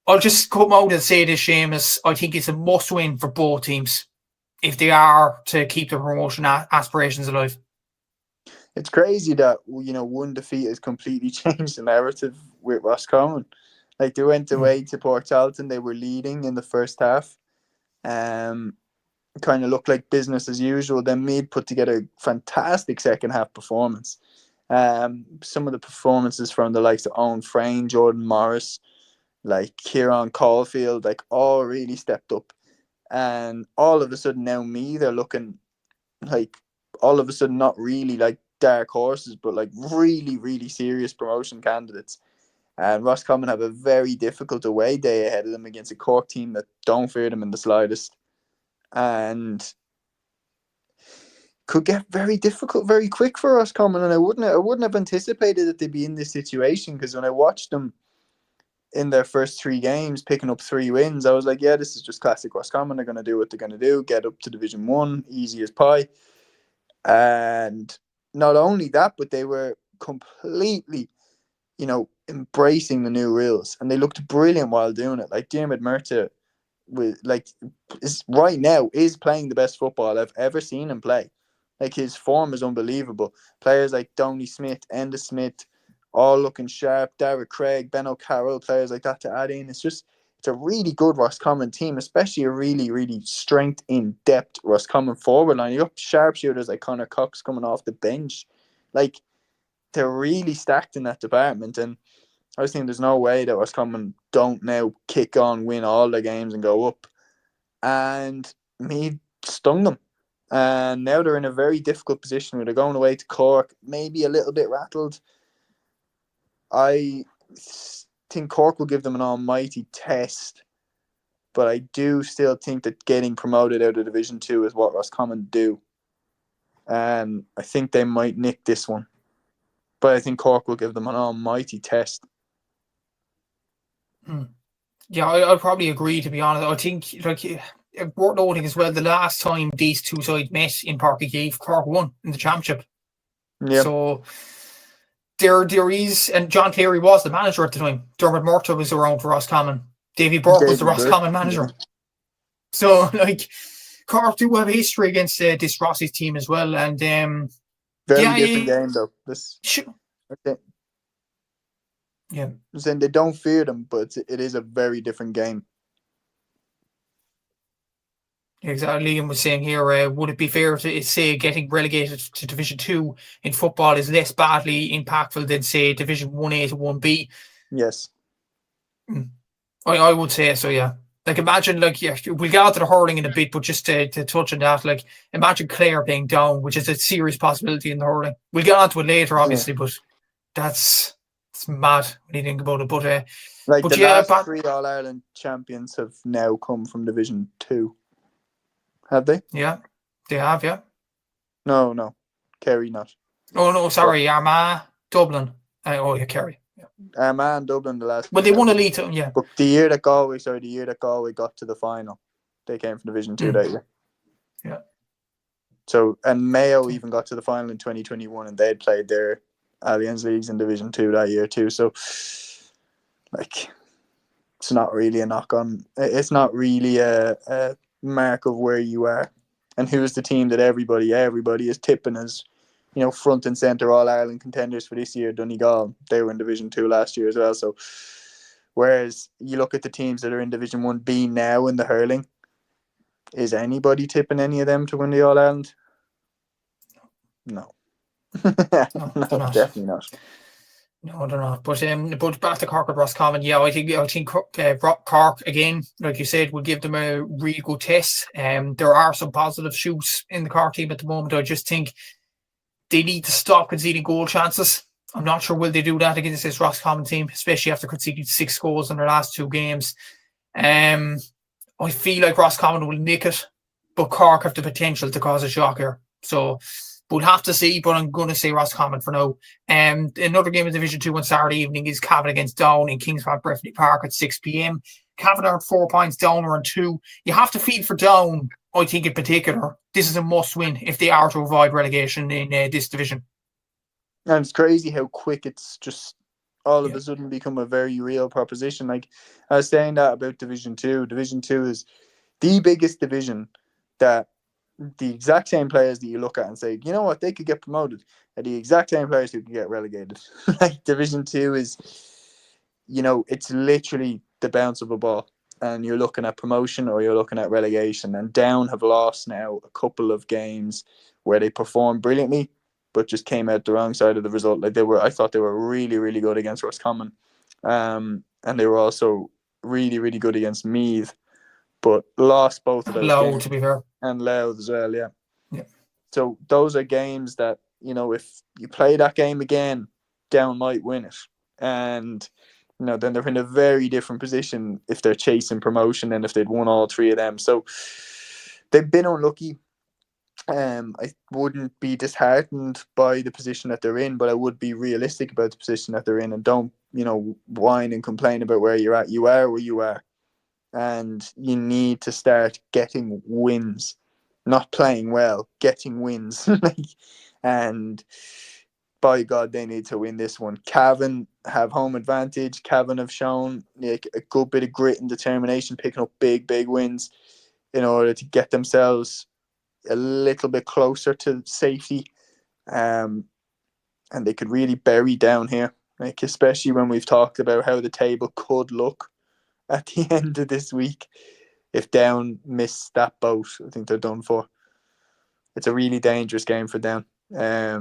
I'll just come out and say this, Seamus. I think it's a must-win for both teams if they are to keep their promotion aspirations alive. It's crazy that, one defeat has completely changed the narrative with Roscommon. Like, they went away to Port Charlton, they were leading in the first half. Kind of looked like business as usual. Then Mead put together a fantastic second half performance. Some of the performances from the likes of Owen Frayne, Jordan Morris, like Kieran Caulfield, like all really stepped up. And all of a sudden now Mead are looking like all of a sudden not really like dark horses, but like really, really serious promotion candidates. And Roscommon have a very difficult away day ahead of them against a Cork team that don't fear them in the slightest. And could get very difficult very quick for Roscommon. And I wouldn't have anticipated that they'd be in this situation, because when I watched them in their first 3 games, picking up 3 wins, I was like, yeah, this is just classic Roscommon. They're going to do what they're going to do, get up to Division 1, easy as pie. And not only that, but they were completely, embracing the new rules, and they looked brilliant while doing it. Like Diarmaid Murtagh, right now is playing the best football I've ever seen him play. Like, his form is unbelievable. Players like Downey Smith, Enda Smith, all looking sharp. Derek Craig, Ben O'Carroll, players like that to add in. It's a really good Roscommon team, especially a really, really strength in depth Roscommon forward line. You got sharpshooters like Connor Cox coming off the bench. Like, they're really stacked in that department. And I was thinking there's no way that Roscommon don't now kick on, win all their games and go up. And Mead stung them. And now they're in a very difficult position where they're going away to Cork, maybe a little bit rattled. I think Cork will give them an almighty test, but I do still think that getting promoted out of Division 2 is what Roscommon do. And I think they might nick this one. But I think Cork will give them an almighty test. Yeah, I'd probably agree, to be honest. I think, worth noting as well, the last time these two sides met in Páirc Uí Chaoimh, Cork won in the championship. Yeah. So there is, and John Kerry was the manager at the time. Dermot Murtagh was around for Roscommon. Davy Burke was the Roscommon manager. Yeah. So, Cork do have a history against this Rossi's team as well. And very different game, though. Yeah. I'm saying they don't fear them, but it is a very different game. Exactly. Liam was saying here, would it be fair to say getting relegated to Division 2 in football is less badly impactful than, say, Division 1A to 1B? Yes. I would say so, yeah. Like, imagine, we'll get out to the hurling in a bit, but just to touch on that, imagine Clare playing down, which is a serious possibility in the hurling. We'll get on to it later, obviously, but it's mad when you think about it. But the last 3 All-Ireland champions have now come from Division 2. Have they? Yeah, they have, yeah. No. Kerry not. Oh, no, sorry. Armagh, Dublin. Kerry. Yeah. Armagh and Dublin the last. But they won a league, yeah. But the year that Galway got to the final, they came from Division 2 that year. Yeah. So, and Mayo even got to the final in 2021, and they'd played their Allianz Leagues in Division 2 that year too. So, it's not really a knock on. It's not really a mark of where you are, and who's the team that everybody is tipping as, front and centre All Ireland contenders for this year. Donegal, they were in Division 2 last year as well. So, whereas you look at the teams that are in Division 1B now in the hurling, is anybody tipping any of them to win the All Ireland? No. No, definitely not. No, they're not. But back to Cork and Roscommon, yeah, I think Cork again, like you said, will give them a really good test. There are some positive shoots in the Cork team at the moment. I just think they need to stop conceding goal chances. I'm not sure will they do that against this Roscommon team, especially after conceding 6 goals in their last 2 games. I feel like Roscommon will nick it, but Cork have the potential to cause a shock here. So we'll have to see, but I'm going to say Roscommon for now. Another game in Division 2 on Saturday evening is Cavan against Down in Kingspan Breffni Park at 6 p.m. Cavan are 4 points, Down are on 2. You have to feel for Down, I think, in particular. This is a must-win if they are to avoid relegation in this division. And it's crazy how quick it's just all of a sudden become a very real proposition. Like, I was saying that about Division 2. Division 2 is the biggest division that the exact same players that you look at and say, you know what, they could get promoted, are the exact same players who can get relegated. Like Division 2 is, it's literally the bounce of a ball. And you're looking at promotion or you're looking at relegation. And Down have lost now a couple of games where they performed brilliantly, but just came out the wrong side of the result. Like I thought they were really, really good against Roscommon. And they were also really, really good against Meath, but lost both of those Low, games. to be fair. And Louth as well, yeah. Yeah. So those are games that, if you play that game again, Down might win it. And then they're in a very different position if they're chasing promotion and if they'd won all three of them. So they've been unlucky. I wouldn't be disheartened by the position that they're in, but I would be realistic about the position that they're in and don't, whine and complain about where you're at. You are where you are. And you need to start getting wins, not playing well, getting wins. And by God, they need to win this one. Cavan have home advantage. Cavan have shown a good bit of grit and determination, picking up big, big wins in order to get themselves a little bit closer to safety. And they could really bury Down here, especially when we've talked about how the table could look at the end of this week. If Down miss that boat, I think they're done for. It's a really dangerous game for Down. I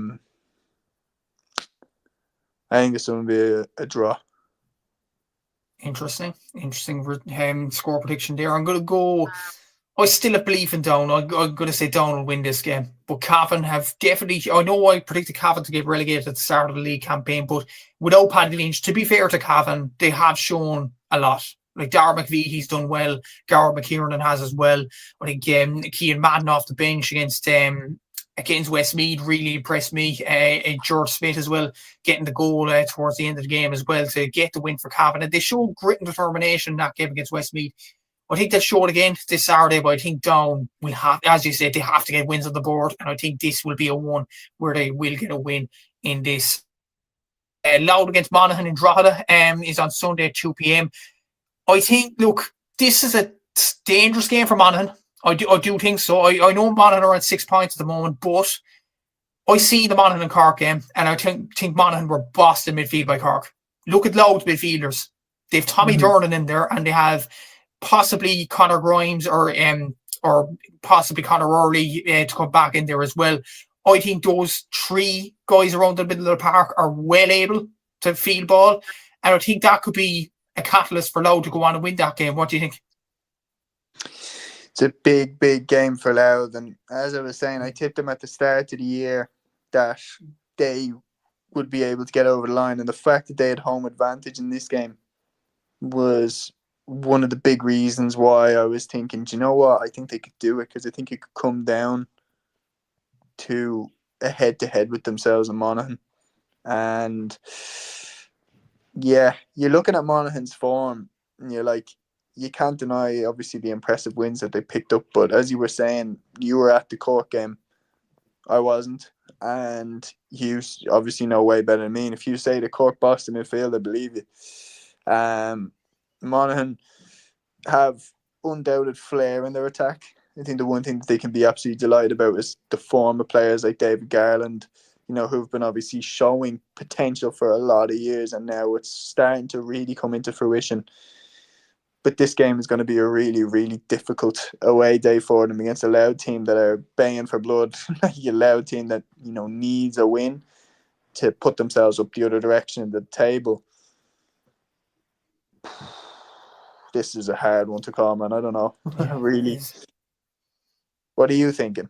think this one will be a draw. Interesting score prediction there. I'm going to go. I still have belief in Down. I'm going to say Down will win this game. But Cavan have definitely. I know I predicted Cavan to get relegated at the start of the league campaign, but without Paddy Lynch, to be fair to Cavan, they have shown a lot. Like Darragh McVie, he's done well. Garrett McKiernan has as well. I think Cian Madden off the bench against Westmeath really impressed me. And George Smith as well, getting the goal towards the end of the game as well to get the win for Cavan. And they showed grit and determination in that game against Westmeath. I think they'll show it again this Saturday, but I think Down will have, as you said, they have to get wins on the board. And I think this will be a one where they will get a win in this. Louth against Monaghan in Drogheda is on Sunday at 2 p.m. I think, look, this is a dangerous game for Monaghan. I do think so. I know Monaghan are at 6 points at the moment, but I see the Monaghan and Cork game, and I think Monaghan were bossed in midfield by Cork. Look at Louth's midfielders. They have Tommy Durnan in there, and they have possibly Conor Grimes or possibly Conor Rowley to come back in there as well. I think those three guys around the middle of the park are well able to field ball, and I think that could be a catalyst for Louth to go on and win that game. What do you think? It's a big, big game for Louth, and as I was saying, I tipped them at the start of the year that they would be able to get over the line, and the fact that they had home advantage in this game was one of the big reasons why I was thinking, do you know what, I think they could do it, because I think it could come down to a head-to-head with themselves and Monaghan. And yeah, you're looking at Monaghan's form and you're like, you can't deny obviously the impressive wins that they picked up, but as you were saying, you were at the Cork game, I wasn't, and you obviously know way better than me, and if you say the Cork Boston midfield, I believe you. Monaghan have undoubted flair in their attack. I think the one thing that they can be absolutely delighted about is the form of players like David Garland, who've been obviously showing potential for a lot of years, and now it's starting to really come into fruition. But this game is going to be a really, really difficult away day for them against a Louth team that are baying for blood. A Louth team that, needs a win to put themselves up the other direction of the table. This is a hard one to call, man. I don't know. Yeah, really. What are you thinking?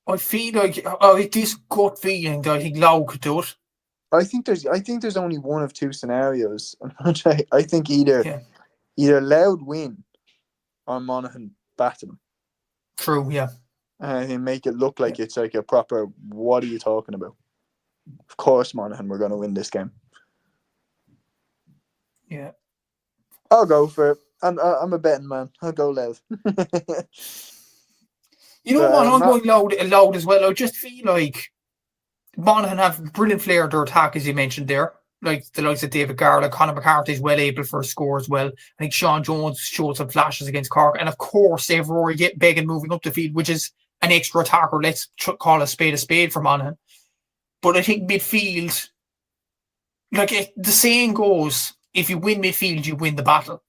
I feel like this gut feeling that I think Louth could do it. I think there's only one of two scenarios. I think either Louth win or Monaghan batter them. True, yeah. And they make it look like it's like a proper, what are you talking about? Of course Monaghan were going to win this game. Yeah. I'll go for it. I'm a betting man. I'll go Louth. You know what? I'm going Louth as well. I just feel like Monaghan have brilliant flair in their attack, as you mentioned there. like the likes of David Garland, Conor McCarthy is well able for a score as well. I think Sean Jones showed some flashes against Cork. And of course, they have Rory Beggan moving up the field, which is an extra attacker. Let's call a spade for Monaghan. But I think midfield, the saying goes, if you win midfield, you win the battle.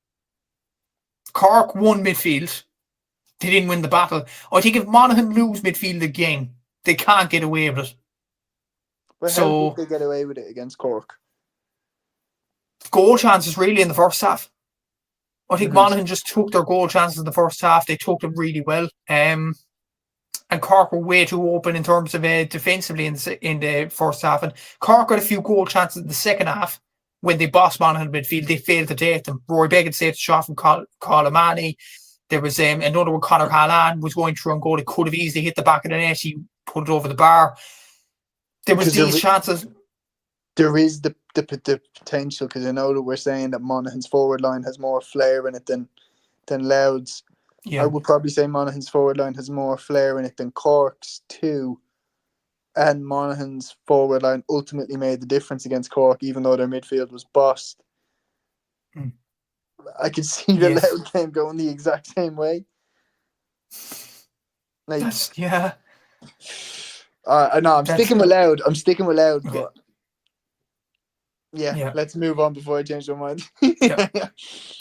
Cork won midfield. They didn't win the battle. I think if Monaghan lose midfield again, they can't get away with it. But how did they get away with it against Cork? Goal chances really in the first half. I think Monaghan just took their goal chances in the first half. They took them really well. And Cork were way too open in terms of defensively in the first half. And Cork got a few goal chances in the second half when they bossed Monaghan midfield. They failed to take them. Rory Beggan saved a shot from Colomani. There was another one, Conor Callan was going through and goal. It could have easily hit the back of the net. He put it over the bar. There was these chances. There is the potential, because I know that we're saying that Monaghan's forward line has more flair in it than Louth's. Yeah. I would probably say Monaghan's forward line has more flair in it than Cork's too. And Monaghan's forward line ultimately made the difference against Cork, even though their midfield was bossed. I could see the Louth game going the exact same way. I'm sticking with Louth. Okay. But let's move on before I change my mind.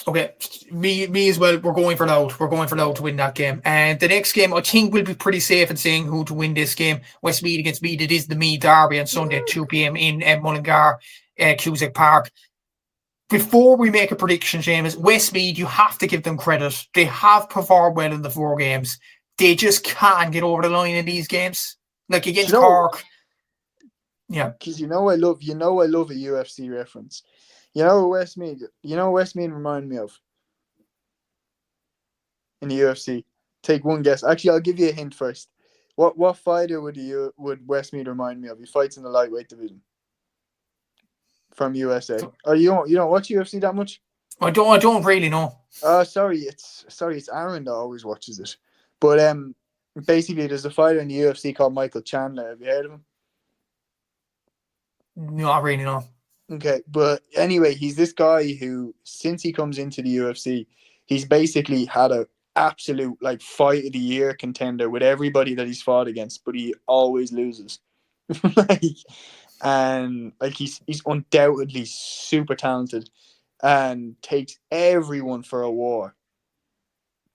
Okay, me as well. We're going for Louth. We're going for Louth to win that game. And the next game, I think we'll be pretty safe in saying who to win this game. Westmeath against Meath. It is the Meath derby on Sunday at 2 p.m. in Mullingar, Cusack Park. Before we make a prediction, Seamus, Westmeath, you have to give them credit. They have performed well in the 4 games. They just can't get over the line in these games. Like against Cork. Yeah. Because I love a UFC reference. You know what Westmeath remind me of in the UFC? Take one guess. Actually, I'll give you a hint first. What fighter would Westmeath remind me of? He fights in the lightweight division from USA. Or you don't watch UFC that much? I don't really know. Sorry, it's Aaron that always watches it. But basically, there's a fighter in the UFC called Michael Chandler. Have you heard of him? Not really, no. Okay, but anyway, he's this guy who, since he comes into the UFC, he's basically had a absolute fight of the year contender with everybody that he's fought against, but he always loses. He's undoubtedly super talented and takes everyone for a war,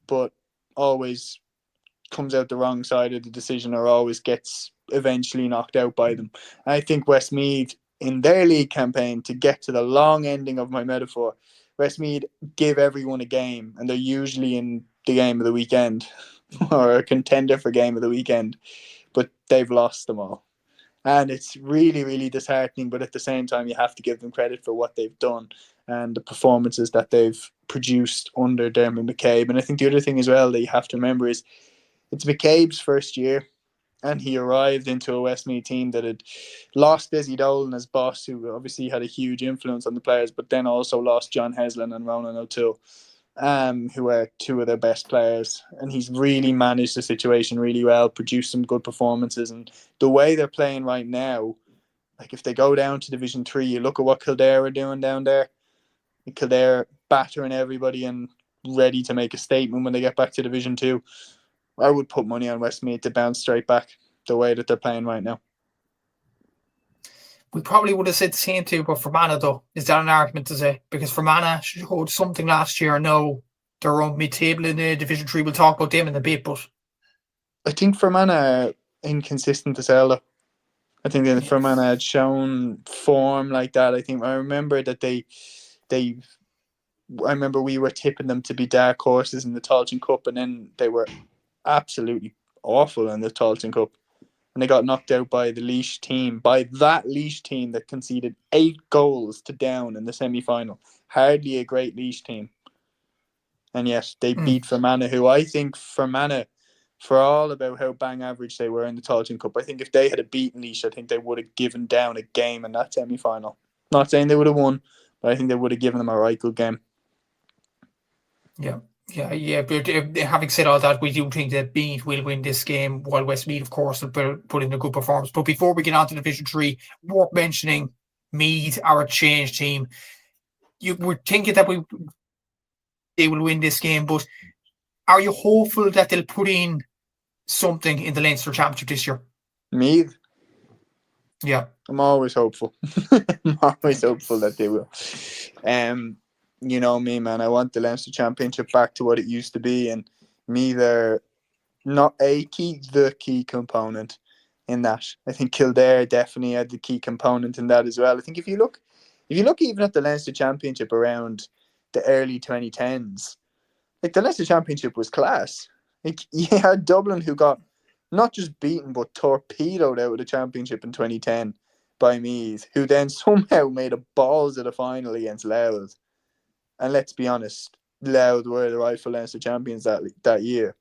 but always comes out the wrong side of the decision or always gets eventually knocked out by them. I think Westmeath, in their league campaign, to get to the long ending of my metaphor, Westmeath give everyone a game, and they're usually in the game of the weekend or a contender for game of the weekend, but they've lost them all. And it's really, really disheartening, but at the same time, you have to give them credit for what they've done and the performances that they've produced under Dermot McCabe. And I think the other thing as well that you have to remember is it's McCabe's first year, and he arrived into a Westmeath team that had lost Desi Dolan as boss, who obviously had a huge influence on the players, but then also lost John Heslin and Ronan O'Toole, who are 2 of their best players. And he's really managed the situation really well, produced some good performances. And the way they're playing right now, if they go down to Division 3, you look at what Kildare are doing down there. Kildare battering everybody and ready to make a statement when they get back to Division 2. I would put money on Westmeath to bounce straight back the way that they're playing right now. We probably would have said the same too, but Fermanagh, though, is that an argument to say? Because Fermanagh showed something last year. Now they're on mid-table in the Division 3. We'll talk about them in a bit, but I think Fermanagh are inconsistent as hell. I think that Fermanagh had shown form like that. I remember that I remember we were tipping them to be dark horses in the Tailteann Cup, and then they were absolutely awful in the Tailteann Cup, and they got knocked out by the Laois team, by that Laois team that conceded 8 goals to Down in the semi-final. Hardly a great Laois team. And yes, they beat Fermanagh, who I think Fermanagh, for all about how bang average they were in the Tailteann Cup, I think if they had beaten Laois, I think they would have given Down a game in that semi-final. Not saying they would have won, but I think they would have given them a right good game. Yeah. But having said all that, we do think that Meath will win this game, while Westmeath, of course, will put in a good performance. But before we get on to Division 3, worth mentioning Meath are a changed team. You were thinking that they will win this game, but are you hopeful that they'll put in something in the Leinster Championship this year? Meath? Yeah. I'm always hopeful. I'm always hopeful that they will. You know me, man. I want the Leinster Championship back to what it used to be, and Meath are not the key component in that. I think Kildare definitely had the key component in that as well. I think if you look even at the Leinster Championship around the early 2010s, like the Leinster Championship was class. Like you had Dublin who got not just beaten but torpedoed out of the championship in 2010 by Meath, who then somehow made a balls of the final against Louth. And let's be honest, Louth were the rightful Leinster champions that year.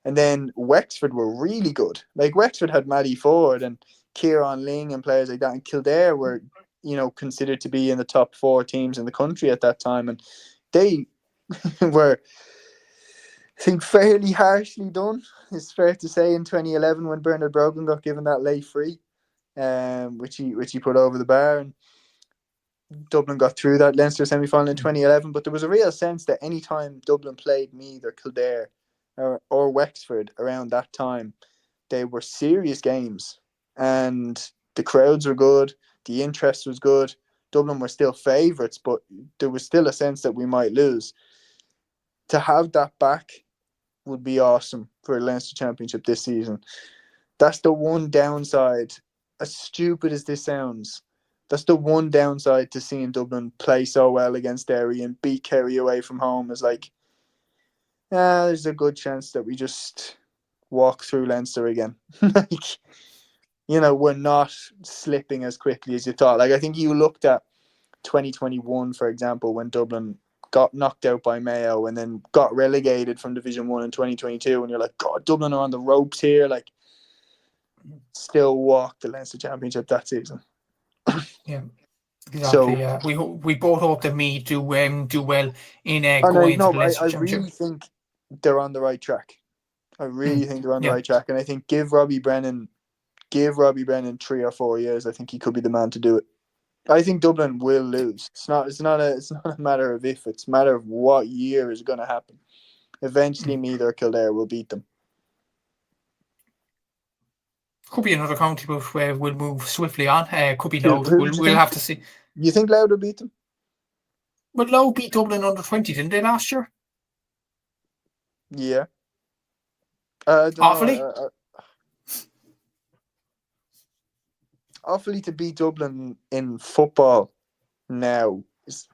And then Wexford were really good. Like Wexford had Maddie Ford and Kieran Ling and players like that. And Kildare were, considered to be in the top 4 teams in the country at that time. And they were, I think, fairly harshly done. It's fair to say in 2011 when Bernard Brogan got given that late free, which he put over the bar, and Dublin got through that Leinster semi-final in 2011. But there was a real sense that any time Dublin played Meath or Kildare or Wexford around that time, they were serious games, and the crowds were good, the interest was good. Dublin were still favourites, but there was still a sense that we might lose. To have that back would be awesome for a Leinster Championship this season. That's the one downside, as stupid as this sounds. That's the one downside to seeing Dublin play so well against Derry and beat Kerry away from home. Is like, there's a good chance that we just walk through Leinster again. We're not slipping as quickly as you thought. Like, I think you looked at 2021, for example, when Dublin got knocked out by Mayo and then got relegated from Division 1 in 2022, and you're like, God, Dublin are on the ropes here. Like, still walked the Leinster Championship that season. Yeah, exactly. So, we both hope that Meath do well in going into the Leinster Championship. I really think they're on the right track. I really think they're on the Yeah. right track, and I think give Robbie Brennan 3 or 4 years. I think he could be the man to do it. I think Dublin will lose. It's not a matter of if, it's a matter of what year is going to happen. Eventually, Meath or Kildare will beat them. Could be another county, but we'll move swiftly on. Could be Louth. Who We'll have to see. You think Louth will beat them? But Louth beat Dublin under 20, didn't they, last year? Yeah. I don't Awfully? know. Awfully to beat Dublin in football now is...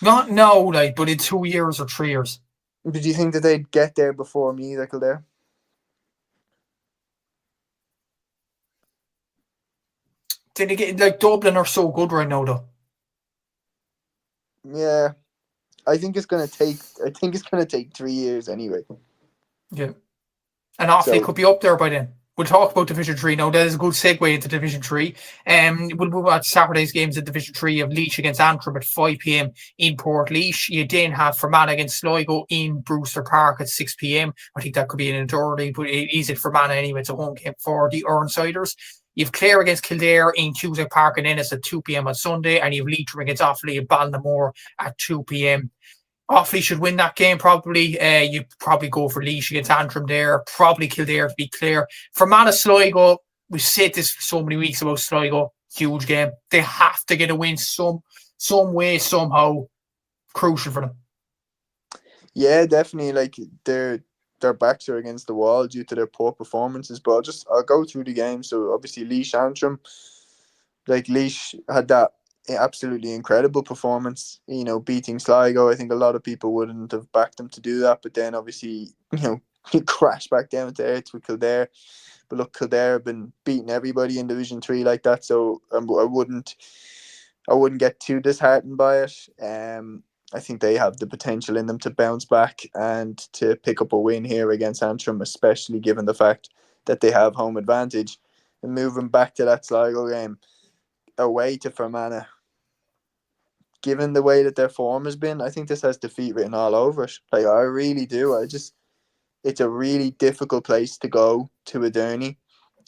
Not now, but in 2 years or 3 years. But do you think that they'd get there before Meath or Kildare? Then again, Dublin are so good right now, though. Yeah, I think it's gonna take 3 years anyway. Yeah, and Offaly could be up there by then. We'll talk about Division 3 now. That is a good segue into Division 3. We'll move on to Saturday's games in Division 3 of Laois against Antrim at 5 p.m. in Port You then have Fermanagh against Sligo in Brewster Park at 6 p.m. I think that could be an early, but it is at Fermanagh anyway. It's a home game for the Ironsiders. You have Clare against Kildare in Cusack Park and Ennis at 2 p.m. on Sunday, and you have Leitrim against Offaly at Ballinamore at 2 p.m. Offaly should win that game probably. You probably go for Laois against Antrim there. Probably Kildare to be clear. Fermanagh Sligo, we've said this for so many weeks about Sligo. Huge game. They have to get a win some way, somehow. Crucial for them. Yeah, definitely. Like their backs are against the wall due to their poor performances. But I'll go through the game. So obviously Laois Antrim. Like Laois had that absolutely incredible performance, beating Sligo. I think a lot of people wouldn't have backed them to do that, but then obviously, he crashed back down to earth with Kildare. But look, Kildare have been beating everybody in Division 3 like that, so I wouldn't get too disheartened by it. I think they have the potential in them to bounce back and to pick up a win here against Antrim, especially given the fact that they have home advantage. And moving back to that Sligo game, away to Fermanagh, given the way that their form has been, I think this has defeat written all over it. Like, I really do. It's a really difficult place to go to a Derny.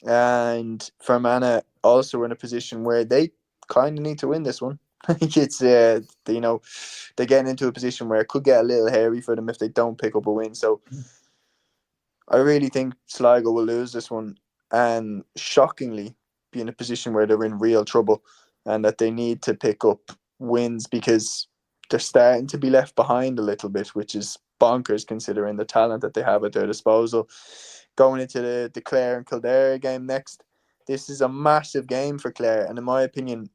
And Fermanagh also in a position where they kind of need to win this one. It's they're getting into a position where it could get a little hairy for them if they don't pick up a win. So I really think Sligo will lose this one, and shockingly be in a position where they're in real trouble, and that they need to pick up wins because they're starting to be left behind a little bit, which is bonkers considering the talent that they have at their disposal. Going into the Clare and Kildare game next, this is a massive game for Clare, and in my opinion,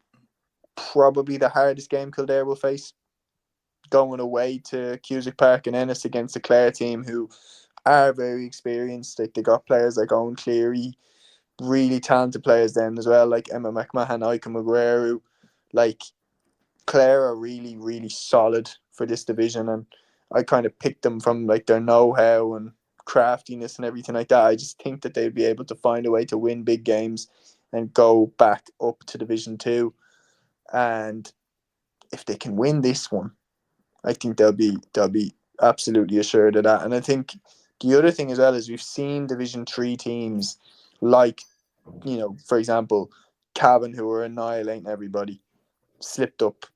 probably the hardest game Kildare will face. Going away to Cusack Park and Ennis against the Clare team, who are very experienced. Like, they got players like Owen Cleary, really talented players then as well, like Emma McMahon, Ika McGuire. Like, Clare are really, really solid for this division, and I kind of picked them from like their know-how and craftiness and everything like that. I just think that they'd be able to find a way to win big games and go back up to Division 2. And if they can win this one, I think they'll be absolutely assured of that. And I think the other thing as well is we've seen Division 3 teams like, for example, Cavan, who were annihilating everybody, slipped up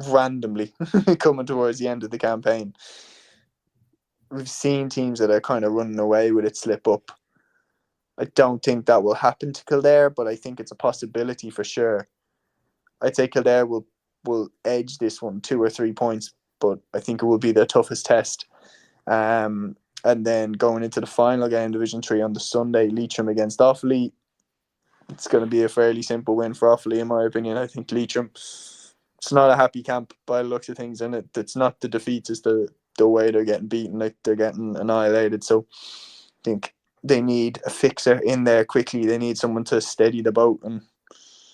randomly coming towards the end of the campaign. We've seen teams that are kind of running away with it slip up. I don't think that will happen to Kildare, but I think it's a possibility for sure. I'd say Kildare will edge this one 2 or 3 points, but I think it will be their toughest test. And then going into the final game, Division 3 on the Sunday, Leitrim against Offaly. It's going to be a fairly simple win for Offaly, in my opinion. I think Leitrim, it's not a happy camp by the looks of things, and it's not the defeats, it's the way they're getting beaten, like they're getting annihilated. So I think they need a fixer in there quickly. They need someone to steady the boat and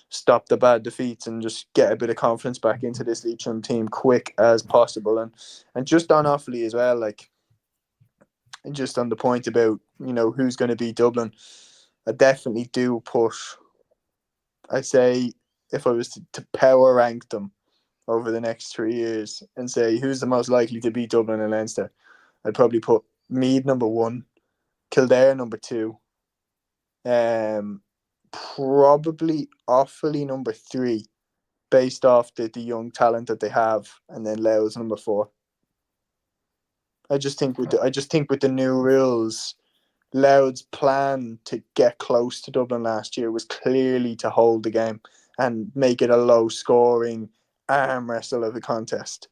stop the bad defeats and just get a bit of confidence back into this Leitrim team quick as possible. And just on Offaly as well, like, and just on the point about, who's going to beat Dublin, I definitely do push. I'd say if I was to power rank them over the next 3 years and say who's the most likely to beat Dublin and Leinster, I'd probably put Meath number 1, Kildare number 2, probably Offaly number 3, based off the young talent that they have, and then Louth number 4. I just think with the new rules, Louth's plan to get close to Dublin last year was clearly to hold the game and make it a low-scoring arm wrestle of a contest.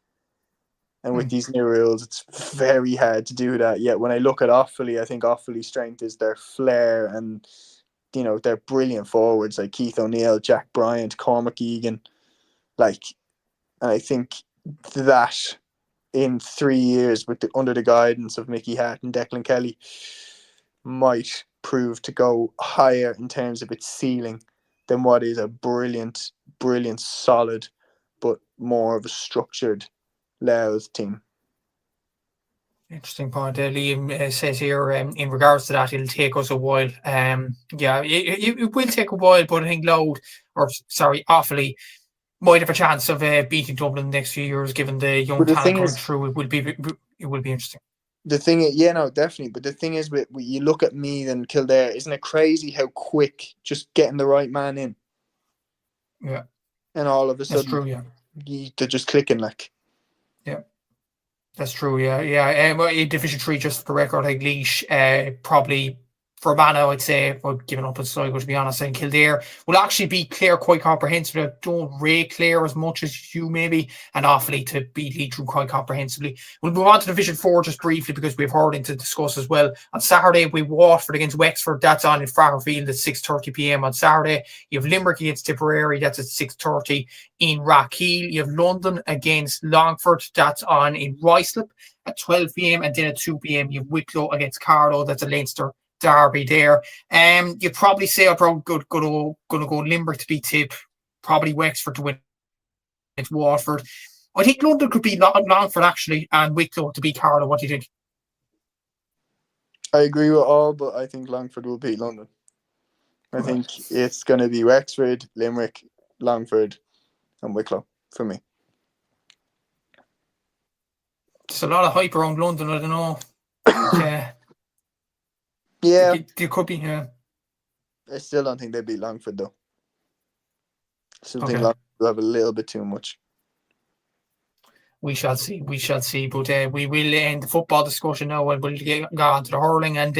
And with these new rules, it's very hard to do that. Yet when I look at Offaly, I think Offaly's strength is their flair and, they're brilliant forwards like Keith O'Neill, Jack Bryant, Cormac Egan. And I think that in 3 years under the guidance of Mickey Hart and Declan Kelly might prove to go higher in terms of its ceiling than what is a brilliant, solid, but more of a structured Louth team. Interesting point. Liam says here, in regards to that, it'll take us a while. It will take a while, but I think Offaly might have a chance of beating Dublin in the next few years, given the young talent coming through. It will be interesting. The thing is, definitely. But the thing is, with you look at Meath and Kildare, isn't it crazy how quick just getting the right man in? Yeah. And all of a sudden, that's true. Yeah. They're just clicking like. Yeah. That's true. Yeah. In Division 3, just for the record, like Cluiche, probably for Mayo, I'd say, I've given up on Sligo, to be honest, and Kildare will actually beat Clare quite comprehensively. I don't rate Clare as much as you maybe, and Offaly to beat Leitrim quite comprehensively. We'll move on to Division 4 just briefly because we've hurling to discuss as well. On Saturday, we Waterford against Wexford. That's on in Fragerfield at 6:30 p.m. on Saturday. You have Limerick against Tipperary. That's at 6:30 in Rathkeale. You have London against Longford. That's on in Ruislip at 12 p.m. And then at 2 p.m. you have Wicklow against Carlow. That's a Leinster derby there. You probably say I'm probably going to go Limerick to beat Tip, probably Wexford to win against Waterford. I think London could be Longford actually, and Wicklow to beat Carlow. What do you think? I agree with all, but I think Longford will beat London. I think it's going to be Wexford, Limerick, Longford, and Wicklow for me. There's a lot of hype around London. I don't know. Yeah. There could be, yeah. I still don't think they beat Longford, though. I still think will have a little bit too much. We shall see. We shall see. But we will end the football discussion now, and we'll go on to the hurling. And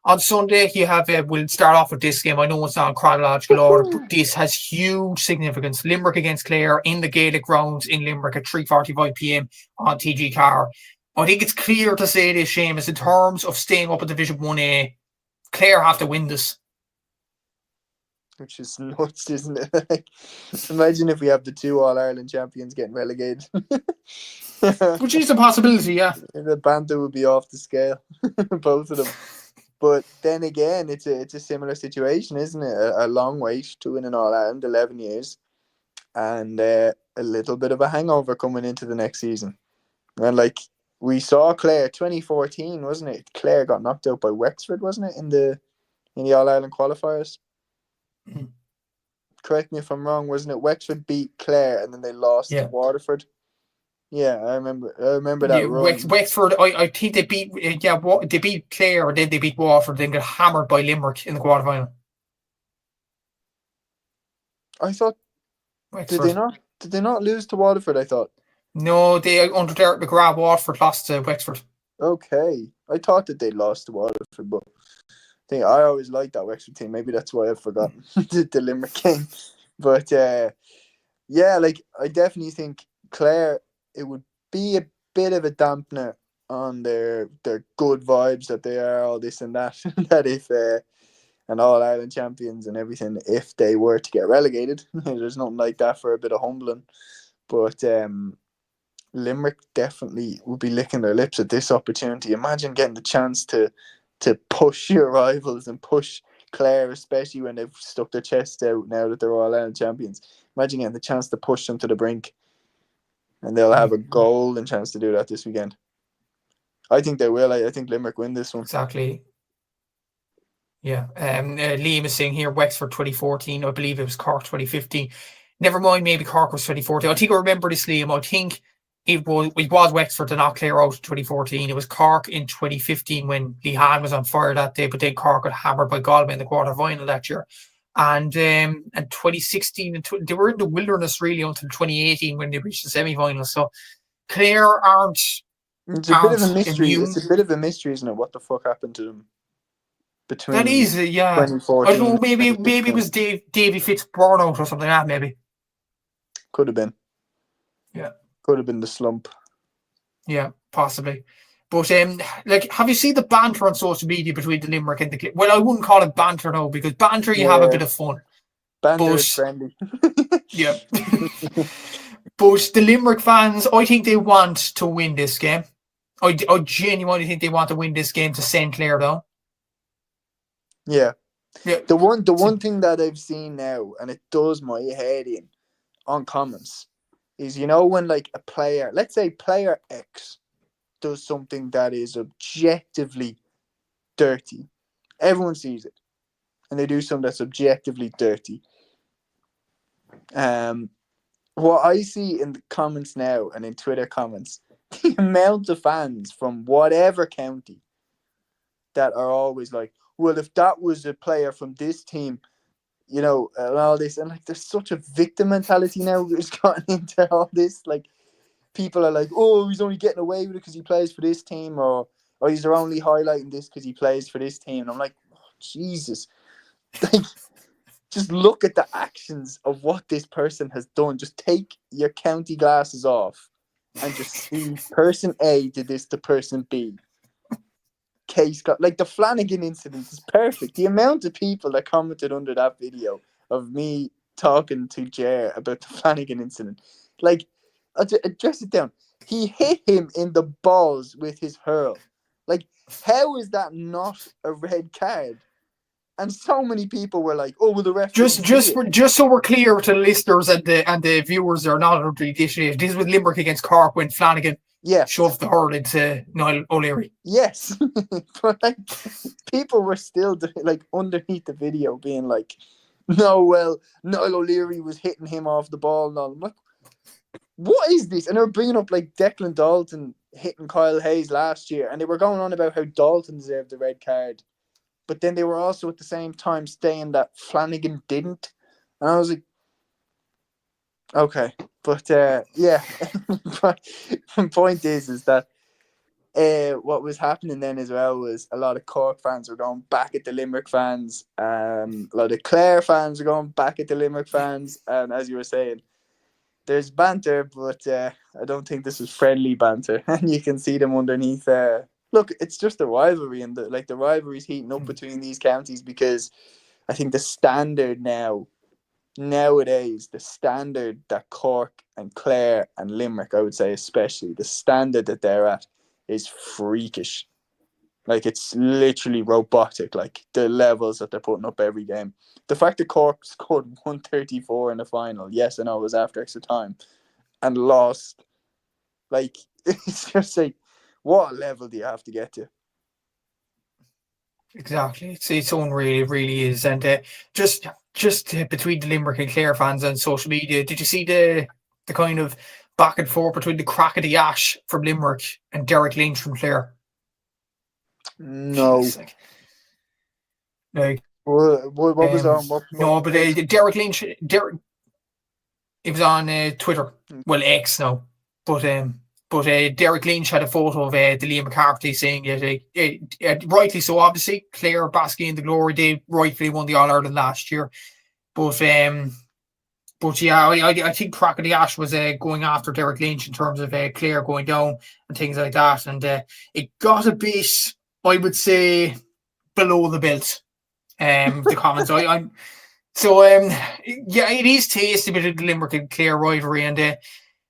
on Sunday, you have. We'll start off with this game. I know it's not in chronological order, but this has huge significance. Limerick against Clare in the Gaelic grounds in Limerick at 3:45 p.m. on TG Car. I think it's clear to say this, Seamus, in terms of staying up in Division 1A, Clare have to win this. Which is nuts, isn't it? Like, imagine if we have the 2 All-Ireland champions getting relegated. Which is a possibility, yeah. The banter would be off the scale, both of them. But then again, it's a similar situation, isn't it? A long wait to win an All-Ireland, 11 years, and a little bit of a hangover coming into the next season. And like we saw Clare 2014, wasn't it? Clare got knocked out by Wexford, wasn't it, in the All-Ireland qualifiers? Mm-hmm. Correct me if I'm wrong. Wasn't it Wexford beat Clare and then they lost to Waterford? Yeah, I remember that run. Wexford, I think they beat they beat Clare, or then they beat Waterford, then got hammered by Limerick in the quarterfinal. I thought Wexford. did they not lose to Waterford? I thought. No, they under Derek McGrath, Waterford lost to Wexford. Okay, I thought that they lost to Waterford, but I always liked that Wexford team. Maybe that's why I've forgotten the Limerick game. But yeah, like I definitely think Clare, it would be a bit of a dampener on their good vibes that they are all this and that. That if an All-Ireland champions and everything, if they were to get relegated, there's nothing like that for a bit of humbling. But Limerick definitely would be licking their lips at this opportunity. Imagine getting the chance to push your rivals and push Clare, especially when they've stuck their chests out now that they're All-Ireland champions. Imagine getting the chance to push them to the brink. And they'll have a golden chance to do that this weekend. I think they will. I think Limerick win this one. Exactly. Yeah. Liam is saying here, Wexford 2014. I believe it was Cork 2015. Never mind, maybe Cork was 2014. I think I remember this, Liam. I think it was Wexford to knock Clare out in 2014. It was Cork in 2015 when Lehan was on fire that day, but then Cork got hammered by Galway in the quarter-final that year. And 2016, they were in the wilderness really until 2018 when they reached the semi-final. So Clare aren't. It's a bit of a mystery. It's a bit of a mystery, isn't it? What the fuck happened to them between? That is, yeah. 2014. I don't know. Maybe it was Davy Fitz burnout or something like that. Maybe could have been. Yeah, could have been the slump. Yeah, possibly. But like, have you seen the banter on social media between the Limerick and the? Well, I wouldn't call it banter now, because banter you have a bit of fun. Banter is friendly. Yeah. But the Limerick fans, I think they want to win this game. I genuinely think they want to win this game to send Clare down. Yeah. The one thing that I've seen now, and it does my head in on comments, is, you know, when like a player, let's say player X, does something that is objectively dirty. Everyone sees it. And they do something that's objectively dirty. What I see in the comments now and in Twitter comments, the amount of fans from whatever county that are always like, well, if that was a player from this team, you know, and all this, and like there's such a victim mentality now that's gotten into all this. Like, people are like, oh, he's only getting away with it because he plays for this team, or he's only highlighting this because he plays for this team. And I'm like, oh, Jesus. Like, just look at the actions of what this person has done. Just take your county glasses off and just see person A did this to person B. Case got, like, the Flanagan incident is perfect. The amount of people that commented under that video of me talking to Jer about the Flanagan incident, like, address it down. He hit him in the balls with his hurl. Like, how is that not a red card? And so many people were like, "Oh, well, the ref." Just so we're clear to the listeners and the viewers that are not under the initiative, this was Limerick against Cork when Flanagan shoved the hurl into Niall O'Leary. Yes, but like, people were still like underneath the video being like, "No, well, Niall O'Leary was hitting him off the ball." And all. I'm like, what is this? And they were bringing up like Declan Dalton hitting Kyle Hayes last year, and they were going on about how Dalton deserved the red card. But then they were also at the same time saying that Flanagan didn't. And I was like, Okay, but yeah, the point is that what was happening then as well was a lot of Cork fans were going back at the Limerick fans. A lot of Clare fans were going back at the Limerick fans, and as you were saying, there's banter, but I don't think this is friendly banter, and you can see them underneath. Look, it's just a rivalry, and the rivalry's heating up between these counties because I think the standard nowadays, the standard that Cork and Clare and Limerick, I would say especially, the standard that they're at is freakish. Like, it's literally robotic, like the levels that they're putting up every game. The fact that Cork scored 134 in the final, yes, I know it was after extra time, and lost, like, it's just like, what level do you have to get to? Exactly. It's unreal. It really is. And just between the Limerick and Clare fans on social media, did you see the kind of back and forth between the crack of the ash from Limerick and Derek Lynch from Clare? No. Jeez, like What was on? no, but Derek Lynch, it was on Twitter. Well, X now, but Derek Lynch had a photo of the Liam McCarthy saying rightly so. Obviously, Clare basking in the glory. They rightfully won the All Ireland last year, but yeah, I think Crack of the Ash was going after Derek Lynch in terms of Clare going down and things like that, and it got a bit, I would say, below the belt. The comments. Yeah, it is tasty bit of the Limerick and Clare rivalry, and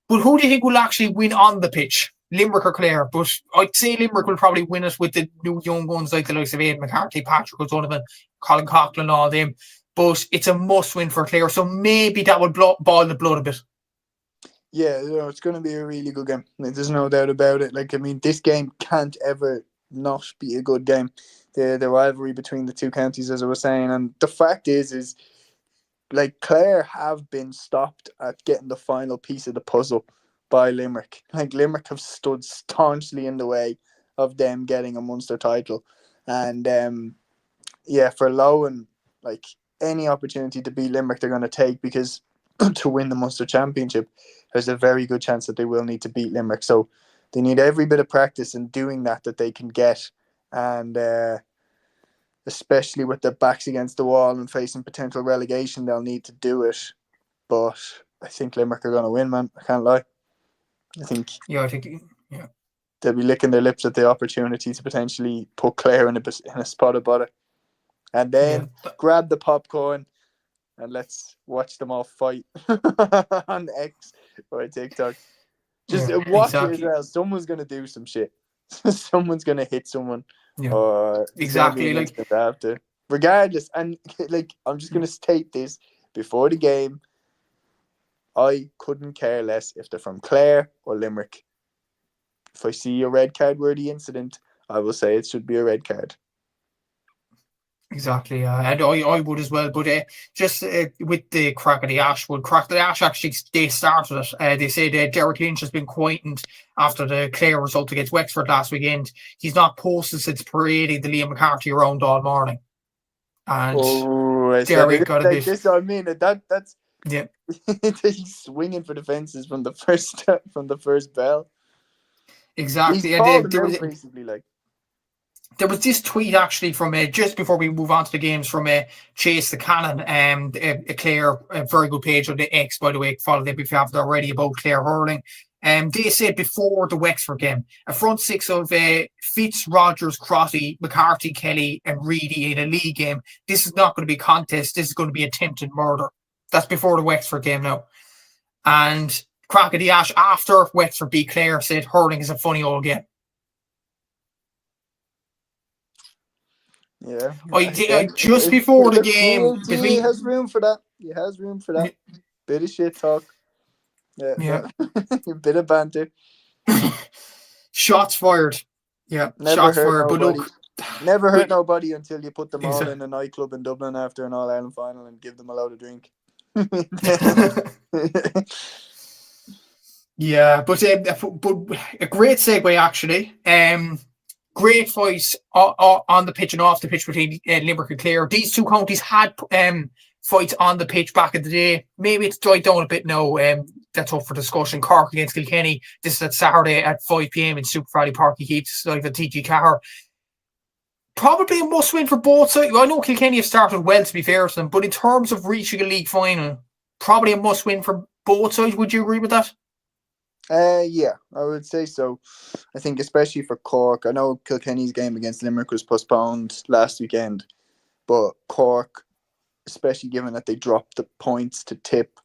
but who do you think will actually win on the pitch, Limerick or Clare? But I'd say Limerick will probably win it with the new young ones like the likes of Aidan McCarthy, Patrick O'Donovan, Colin Coughlin, all them. But it's a must-win for Clare, so maybe that would boil the blood a bit. Yeah, it's going to be a really good game. There's no doubt about it. Like, I mean, this game can't ever not be a good game. The rivalry between the two counties, as I was saying, and the fact is like, Clare have been stopped at getting the final piece of the puzzle by Limerick. Like, Limerick have stood staunchly in the way of them getting a Munster title, and for Lowen, like, any opportunity to beat Limerick they're going to take, because to win the Munster Championship, there's a very good chance that they will need to beat Limerick. So they need every bit of practice in doing that they can get, and especially with their backs against the wall and facing potential relegation, they'll need to do it. But I think Limerick are going to win, man. I can't lie. I think they'll be licking their lips at the opportunity to potentially put Clare in a spot of butter, and then grab the popcorn and let's watch them all fight on X or TikTok. Just watch it as well. Someone's going to do some shit. Someone's going to hit someone. Or exactly, like, after. Regardless, and like, I'm just going to state this before the game, I couldn't care less if they're from Clare or Limerick. If I see a red card worthy incident, I will say it should be a red card. Exactly, and I would as well. But just with the Crack of the Ash, Crack of the Ash actually, they started it. They say that Derek Lynch has been quietened after the Clare result against Wexford last weekend. He's not posted since parading the Liam McCarthy around all morning. And Derry got a bit. This, I mean, that's yeah. He's swinging for the fences from the first bell. Exactly, he's and basically like. There was this tweet actually from just before we move on to the games from Chase the Cannon, a Clare, a very good page on the X, by the way. Follow them if you haven't already, about Clare hurling. They said before the Wexford game, a front six of Fitz, Rogers, Crotty, McCarthy, Kelly, and Reedy in a league game. This is not going to be a contest. This is going to be attempted murder. That's before the Wexford game now. And Crack of the Ash after Wexford beat Clare said hurling is a funny old game. Yeah, just before the game, he has room for that. He has room for that. Bit of shit talk. Yeah. A bit of banter. Shots fired. Yeah, shots fired. But look, never hurt nobody until you put them all in a nightclub in Dublin after an All Ireland final and give them a load of drink. Yeah, but a great segue actually. Great fights on the pitch and off the pitch between Limerick and Clare. These two counties had fights on the pitch back in the day. Maybe it's died down a bit now. That's up for discussion. Cork against Kilkenny. This is at Saturday at 5 p.m. in Super Friday Park. He keeps like the TG Car. Probably a must win for both sides. I know Kilkenny have started well, to be fair to them, but in terms of reaching a league final, probably a must win for both sides. Would you agree with that? Yeah, I would say so. I think especially for Cork. I know Kilkenny's game against Limerick was postponed last weekend, but Cork, especially given that they dropped the points to Tip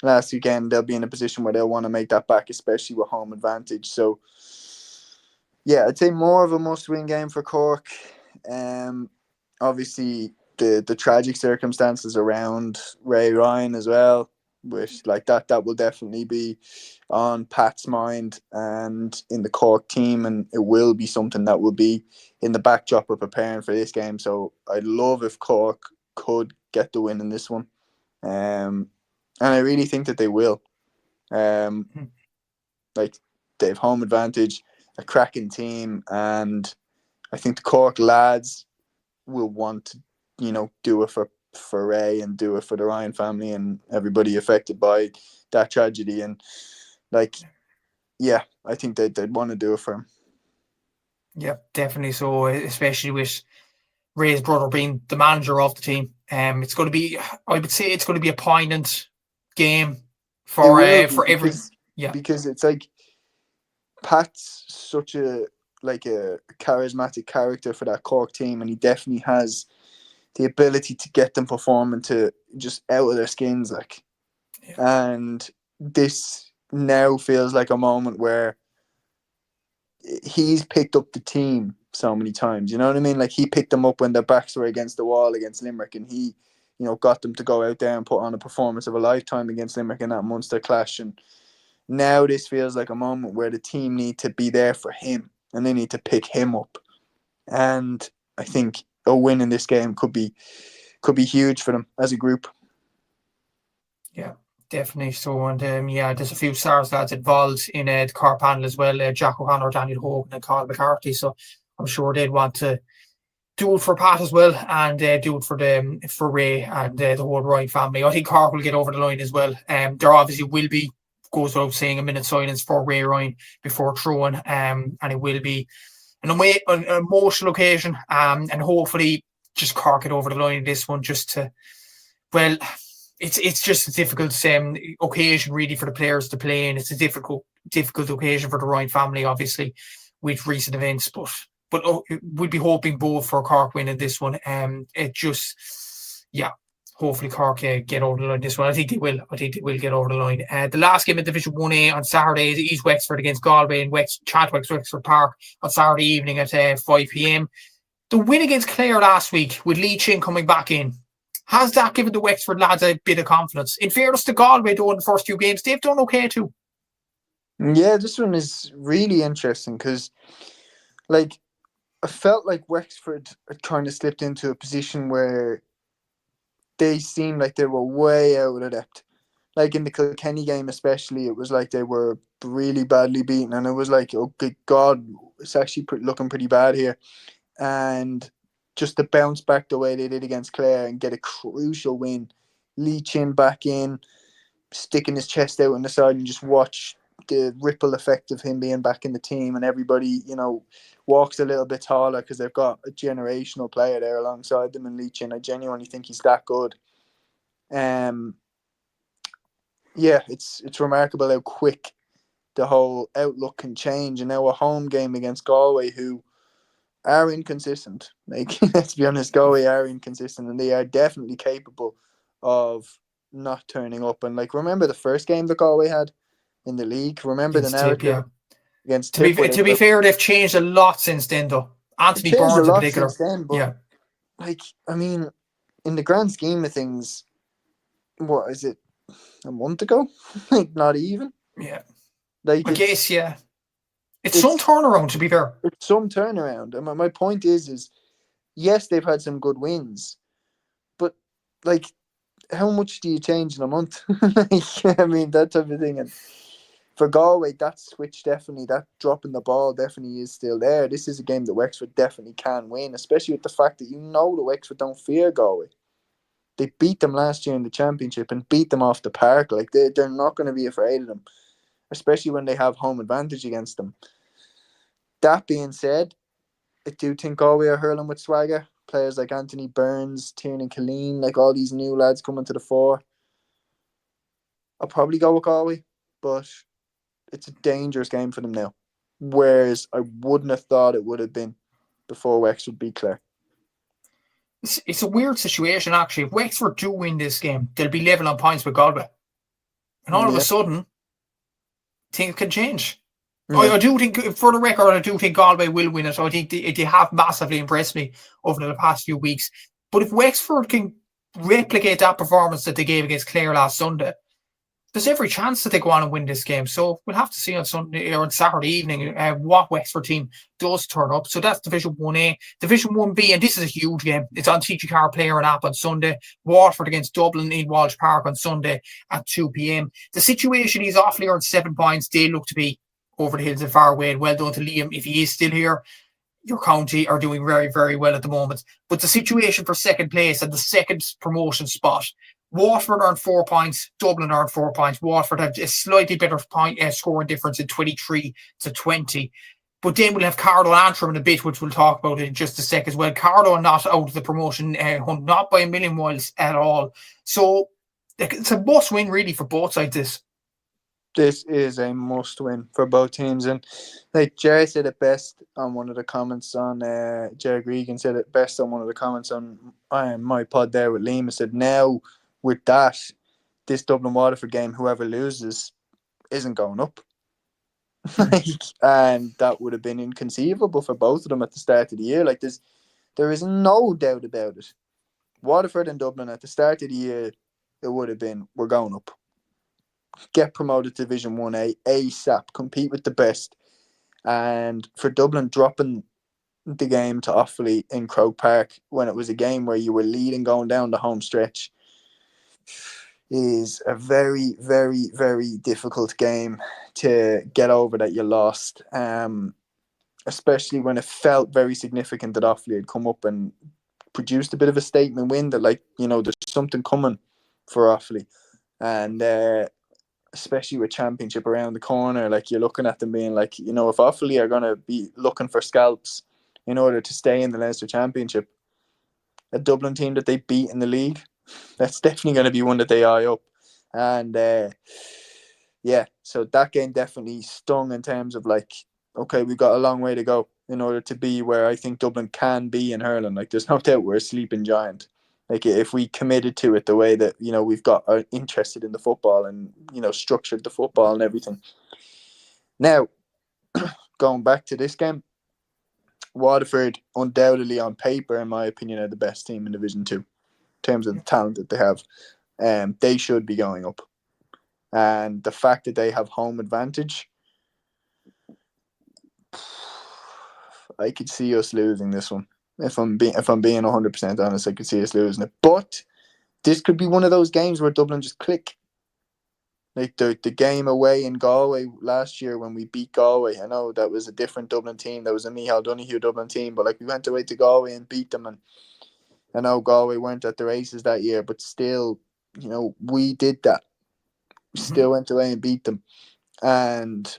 last weekend, they'll be in a position where they'll want to make that back, especially with home advantage. So, yeah, I'd say more of a must-win game for Cork. Obviously, the tragic circumstances around Ray Ryan as well, which like that will definitely be on Pat's mind and in the Cork team, and it will be something that will be in the backdrop of preparing for this game. So I'd love if Cork could get the win in this one, and I really think that they will. Like they have home advantage, a cracking team, and I think the Cork lads will want to, do it for Ray and do it for the Ryan family and everybody affected by that tragedy. And I think they'd want to do it for him. Yeah, definitely so, especially with Ray's brother being the manager of the team. It's going to be, I would say, it's going to be a poignant game for every. Yeah, because it's like Pat's such a charismatic character for that Cork team, and he definitely has the ability to get them performing to just out of their skins, And this now feels like a moment where he's picked up the team so many times. You know what I mean? Like he picked them up when their backs were against the wall against Limerick, and he, got them to go out there and put on a performance of a lifetime against Limerick in that Munster clash. And now this feels like a moment where the team need to be there for him and they need to pick him up. And I think a win in this game could be huge for them as a group. Yeah, definitely so. And there's a few stars lads involved in the Cork panel as well. Jack O'Connor, Daniel Hogan and Carl McCarthy. So I'm sure they'd want to do it for Pat as well, and do it for Ray and the whole Ryan family. I think Cork will get over the line as well. There obviously will be, goes without saying, a minute's silence for Ray Ryan before throwing, and it will be an emotional occasion, and hopefully just Cork get over the line in this one, just to, well, it's just a difficult occasion really for the players to play in. It's a difficult occasion for the Ryan family, obviously, with recent events, but we'd be hoping both for Cork winning this one. Hopefully Cork get over the line this one. I think they will get over the line. The last game in Division 1A on Saturday is Wexford against Galway in Chadwick's Wexford Park on Saturday evening at 5 p.m. The win against Clare last week, with Lee Chin coming back in, has that given the Wexford lads a bit of confidence? In fairness to Galway, though, in the first two games, they've done okay too. Yeah, this one is really interesting because, I felt like Wexford had kind of slipped into a position where they seemed like they were way out of depth. Like in the Kilkenny game especially, it was like they were really badly beaten, and it was like, oh good God, it's actually looking pretty bad here. And just to bounce back the way they did against Clare and get a crucial win, Lee Chin back in, sticking his chest out on the side, and just watch the ripple effect of him being back in the team, and everybody, walks a little bit taller because they've got a generational player there alongside them in Lee Chin. I genuinely think he's that good. It's remarkable how quick the whole outlook can change. And now a home game against Galway, who are inconsistent. Let's be honest, Galway are inconsistent, and they are definitely capable of not turning up. And remember the first game that Galway had in the league? Remember against the narrative against Tip? Tip? To be fair, they've changed a lot since then, though. Anthony Burns in particular. Since then, but in the grand scheme of things, what is it? A month ago? Not even. Yeah. I guess, yeah. It's some turnaround, to be fair. It's some turnaround. And my point is yes, they've had some good wins, but how much do you change in a month? That type of thing. And for Galway, that switch definitely, that dropping the ball definitely is still there. This is a game that Wexford definitely can win, especially with the fact that the Wexford don't fear Galway. They beat them last year in the championship and beat them off the park. Like they're not going to be afraid of them, especially when they have home advantage against them. That being said, I do think Galway are hurling with swagger. Players like Anthony Burns, Tiernan Killeen, like all these new lads coming to the fore. I'll probably go with Galway, but it's a dangerous game for them now. Whereas I wouldn't have thought it would have been before Wexford beat Clare. It's a weird situation, actually. If Wexford do win this game, they'll be level on points with Galway. And all of a sudden, things can change. Yeah. I do think, for the record, I do think Galway will win it. I think they have massively impressed me over the past few weeks. But if Wexford can replicate that performance that they gave against Clare last Sunday, there's every chance that they go on and win this game. So we'll have to see on Sunday or on Saturday evening what Wexford team does turn up. So that's Division 1A. Division 1B, and this is a huge game. It's on TG Car Player and app on Sunday. Waterford against Dublin in Walsh Park on Sunday at 2 p.m. The situation is Offaly on 7 points. They look to be over the hills and far away. And well done to Liam if he is still here. Your county are doing very, very well at the moment. But the situation for second place and the second promotion spot, Waterford are on 4 points, Dublin are on 4 points. Waterford have a slightly better scoring difference in 23-20. But then we'll have Carlow and Antrim in a bit, which we'll talk about in just a sec as well. Carlow are not out of the promotion hunt, not by a million miles at all. So it's a must win really for both sides. This is a must win for both teams. And like Jerry said it best on one of the comments on Jerry Gregan said it best on one of the comments on my pod there with Liam. He said, now with that, this Dublin Waterford game, whoever loses isn't going up. And that would have been inconceivable for both of them at the start of the year. Like there is no doubt about it. Waterford and Dublin at the start of the year, it would have been, we're going up. Get promoted to Division 1A ASAP, compete with the best. And for Dublin dropping the game to Offaly in Croke Park when it was a game where you were leading going down the home stretch is a very, very, very difficult game to get over that you lost. Especially when it felt very significant that Offaly had come up and produced a bit of a statement win that, like, you know, there's something coming for Offaly. And especially with championship around the corner, like, you're looking at them being like, you know, if Offaly are going to be looking for scalps in order to stay in the Leinster Championship, a Dublin team that they beat in the league, that's definitely going to be one that they eye up. And so that game definitely stung in terms of like, okay, we've got a long way to go in order to be where I think Dublin can be in hurling. Like, there's no doubt we're a sleeping giant. Like, if we committed to it the way that, you know, we've got interested in the football and, you know, structured the football and everything. Now, going back to this game, Waterford, undoubtedly on paper, in my opinion, are the best team in Division 2 in terms of the talent that they have. They should be going up. And the fact that they have home advantage, I could see us losing this one. If I'm being 100% honest, I could see us losing it. But this could be one of those games where Dublin just click. Like the game away in Galway last year when we beat Galway. I know that was a different Dublin team. That was a Micheál Donoghue Dublin team. But like, we went away to Galway and beat them. And I know Galway weren't at the races that year. But still, you know, we did that. We still went away and beat them. And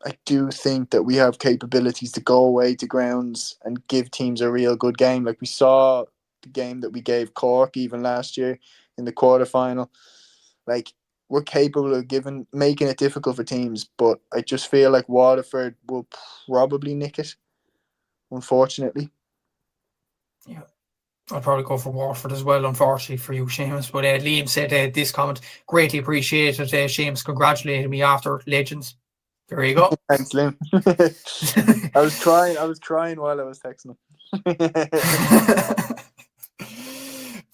I do think that we have capabilities to go away to grounds and give teams a real good game. Like we saw the game that we gave Cork even last year in the quarterfinal. Like, we're capable of making it difficult for teams, but I just feel like Waterford will probably nick it, unfortunately. Yeah. I'd probably go for Waterford as well, unfortunately for you, Seamus. But Liam said this comment, greatly appreciated. Seamus congratulated me after Legends. There you go. Thanks, Liam. I was crying while I was texting him.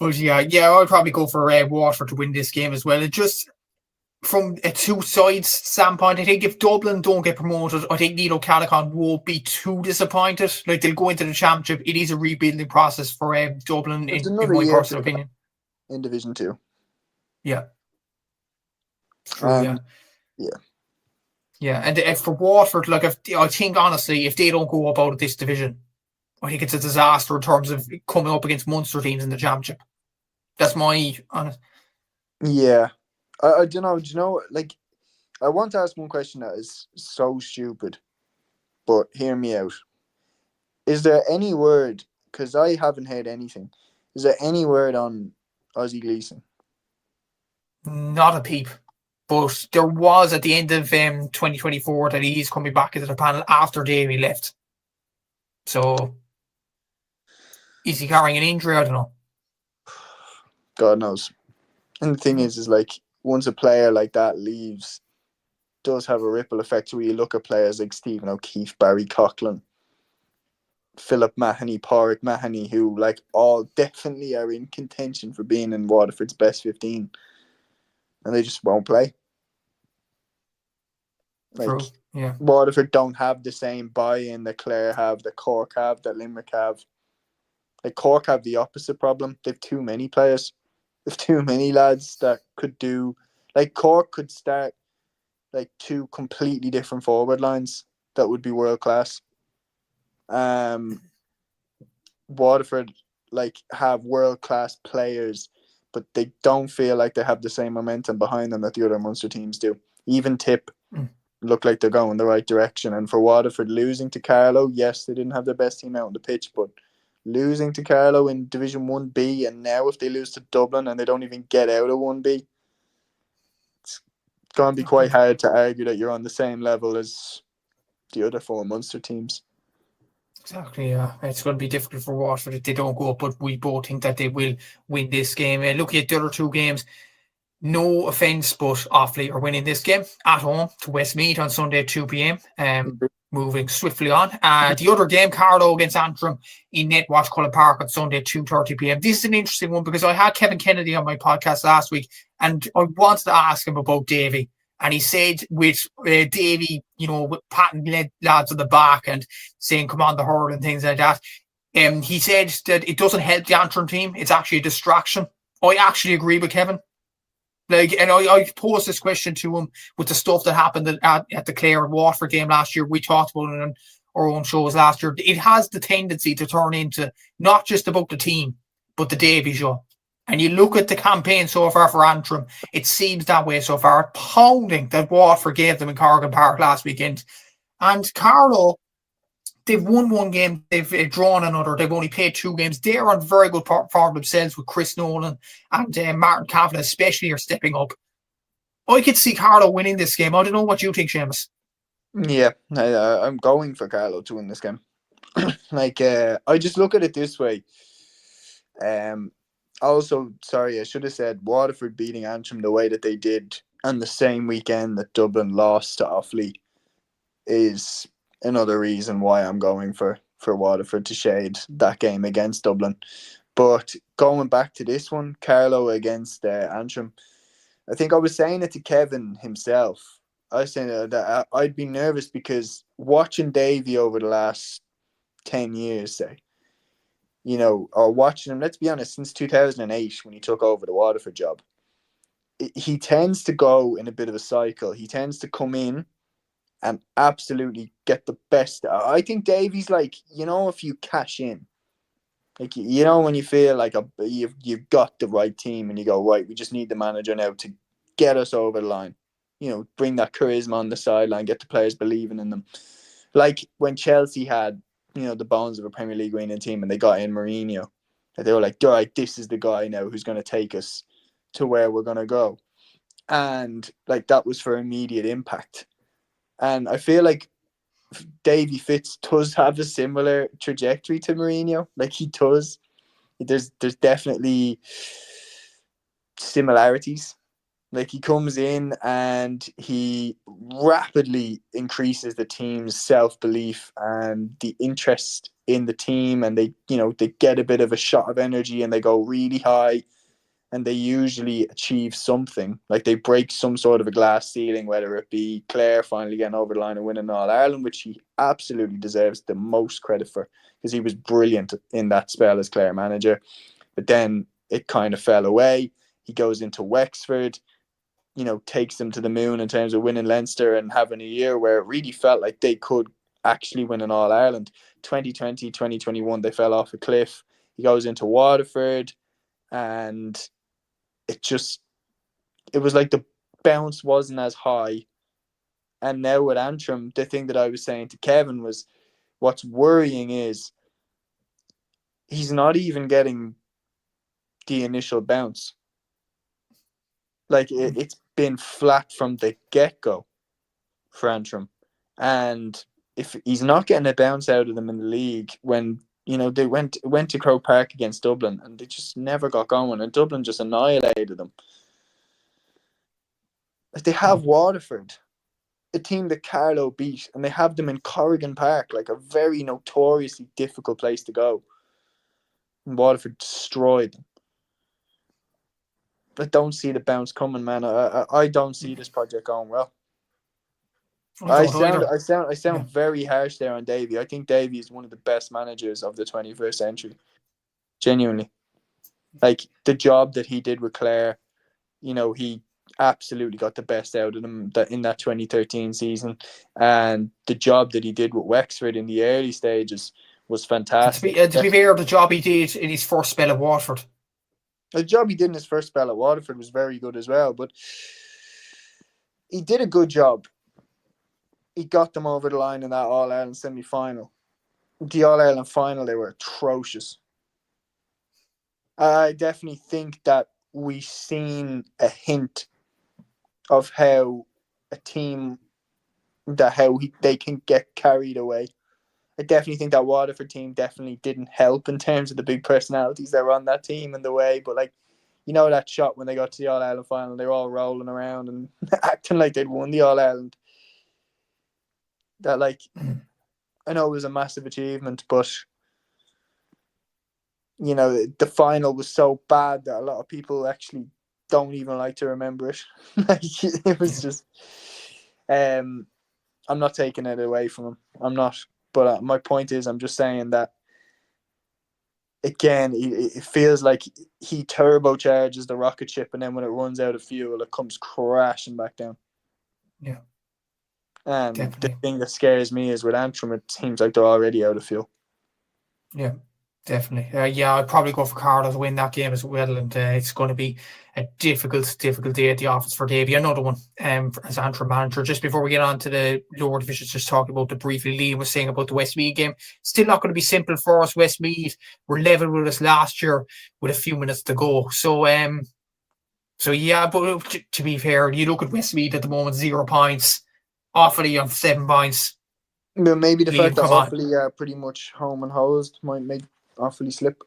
But yeah, I'd probably go for Waterford to win this game as well. It just, from a two sides standpoint, I think if Dublin don't get promoted, I think Niall Callaghan won't be too disappointed. Like, they'll go into the championship. It is a rebuilding process for Dublin, in my personal opinion. In Division 2. Yeah. True, yeah. And for Waterford, like, I think honestly, if they don't go up out of this division, I think it's a disaster in terms of coming up against Munster teams in the championship. That's my honest. Yeah. I don't know. Do you know, like, I want to ask one question that is so stupid, but hear me out. Is there any word, because I haven't heard anything, is there any word on Ozzy Gleeson? Not a peep. But there was at the end of 2024 that he's coming back into the panel after Davy left. So is he carrying an injury? I don't know. God knows. And the thing is like, once a player like that leaves, does have a ripple effect where you look at players like Stephen O'Keefe, Barry Coughlin, Philip Mahoney, Pádraig Mahoney, who like all definitely are in contention for being in Waterford's best 15, and they just won't play. Like, True. Yeah. Waterford don't have the same buy-in that Clare have, that Cork have, that Limerick have. Like, Cork have the opposite problem. They've too many players. They've too many lads that could do. Like, Cork could start like two completely different forward lines that would be world class. Waterford like have world class players, but they don't feel like they have the same momentum behind them that the other Munster teams do. Even Tip look like they're going the right direction. And for Waterford, losing to Carlow, yes, they didn't have their best team out on the pitch, but losing to Carlow in Division 1B, and now if they lose to Dublin and they don't even get out of 1B, it's going to be quite hard to argue that you're on the same level as the other four Munster teams. Exactly, yeah. It's going to be difficult for Waterford if they don't go up, but we both think that they will win this game. Looking at the other two games, no offence, but Offaly are winning this game at home to Westmeath on Sunday at 2 p.m. Moving swiftly on. The other game, Carlow against Antrim in Netwatch Cullen Park on Sunday at 2:30 p.m. This is an interesting one because I had Kevin Kennedy on my podcast last week and I wanted to ask him about Davy. And he said with Davy, with patting lads on the back and saying, come on, the hurl and things like that. He said that it doesn't help the Antrim team. It's actually a distraction. I actually agree with Kevin. Like, and I posed this question to him with the stuff that happened at the Clare and Waterford game last year. We talked about it on our own shows last year. It has the tendency to turn into not just about the team, but the Davy show. And you look at the campaign so far for Antrim, it seems that way so far. Pounding that Waterford gave them in Cork Park last weekend. And Carlow, they've won one game, they've drawn another, they've only played two games. They're on very good form themselves with Chris Nolan and Martin Kavanagh especially are stepping up. I could see Carlow winning this game. I don't know what you think, Seamus. Yeah, I'm going for Carlow to win this game. I just look at it this way. Also, sorry, I should have said Waterford beating Antrim the way that they did on the same weekend that Dublin lost to Offaly is another reason why I'm going for Waterford to shade that game against Dublin. But going back to this one, Carlow against Antrim, I think I was saying it to Kevin himself. I was saying that I'd be nervous because watching Davy over the last 10 years, say, or watching him, let's be honest, since 2008 when he took over the Waterford job, he tends to go in a bit of a cycle. He tends to come in and absolutely get the best. I think Davy's like, if you cash in, like, when you feel like you've got the right team and you go, right, we just need the manager now to get us over the line, bring that charisma on the sideline, get the players believing in them. Like when Chelsea had, the bones of a Premier League winning team and they got in Mourinho, and they were like, all right, this is the guy now who's going to take us to where we're going to go. And like that was for immediate impact. And I feel like Davy Fitz does have a similar trajectory to Mourinho. Like he does. There's definitely similarities. Like he comes in and he rapidly increases the team's self-belief and the interest in the team, and they get a bit of a shot of energy and they go really high, and they usually achieve something. Like they break some sort of a glass ceiling, whether it be Clare finally getting over the line and winning All-Ireland, which he absolutely deserves the most credit for because he was brilliant in that spell as Clare manager. But then it kind of fell away. He goes into Wexford, takes them to the moon in terms of winning Leinster and having a year where it really felt like they could actually win an All-Ireland. 2020, 2021, they fell off a cliff. He goes into Waterford and it was like the bounce wasn't as high. And now with Antrim, the thing that I was saying to Kevin was, what's worrying is he's not even getting the initial bounce. Like it's been flat from the get-go for Antrim. And if he's not getting a bounce out of them in the league, when they went to Croke Park against Dublin and they just never got going, and Dublin just annihilated them. Like they have Waterford, a team that Carlo beat, and they have them in Corrigan Park, like a very notoriously difficult place to go. And Waterford destroyed them. I don't see the bounce coming, man. I don't see this project going well. I sound very harsh there on Davy. I think Davy is one of the best managers of the 21st century. Genuinely. Like the job that he did with Clare, he absolutely got the best out of them in that 2013 season, and the job that he did with Wexford in the early stages was fantastic. To be fair, the job he did in his first spell at Waterford, the job he did in his first spell at Waterford was very good as well, but he did a good job. He got them over the line in that All-Ireland semi-final. The All-Ireland final, they were atrocious. I definitely think that we've seen a hint of how a team, they can get carried away. I definitely think that Waterford team definitely didn't help in terms of the big personalities that were on that team and the way. But that shot when they got to the All-Ireland final, they were all rolling around and acting like they'd won the All-Ireland. That I know it was a massive achievement, but the final was so bad that a lot of people actually don't even like to remember it. It was just, I'm not taking it away from him. I'm not. But my point is, I'm just saying that, again, it feels like he turbocharges the rocket ship, and then when it runs out of fuel, it comes crashing back down. Yeah. And definitely. The thing that scares me is with Antrim, it seems like they're already out of fuel. Yeah, definitely. I'd probably go for Cardiff to win that game as well, and it's going to be a difficult day at the office for Davy. Another one as Antrim manager. Just before we get on to the lower divisions, just talking about the briefly Liam was saying about the Westmeath game. Still not going to be simple for us. Westmeath were level with us last year with a few minutes to go. So but to be fair, you look at Westmeath at the moment, 0 points. Offaly on 7 points. Well, maybe the Liam, fact that Offaly are pretty much home and hosed might make Offaly slip.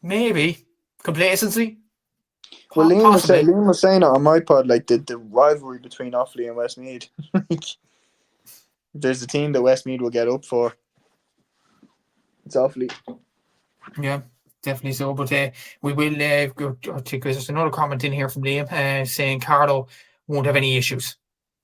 Maybe. Complacency? Well, Liam was saying it on my pod, like the rivalry between Offaly and Westmeath. There's a team that Westmeath will get up for. It's Offaly. Yeah, definitely so. But we will go because there's another comment in here from Liam saying Carlo won't have any issues.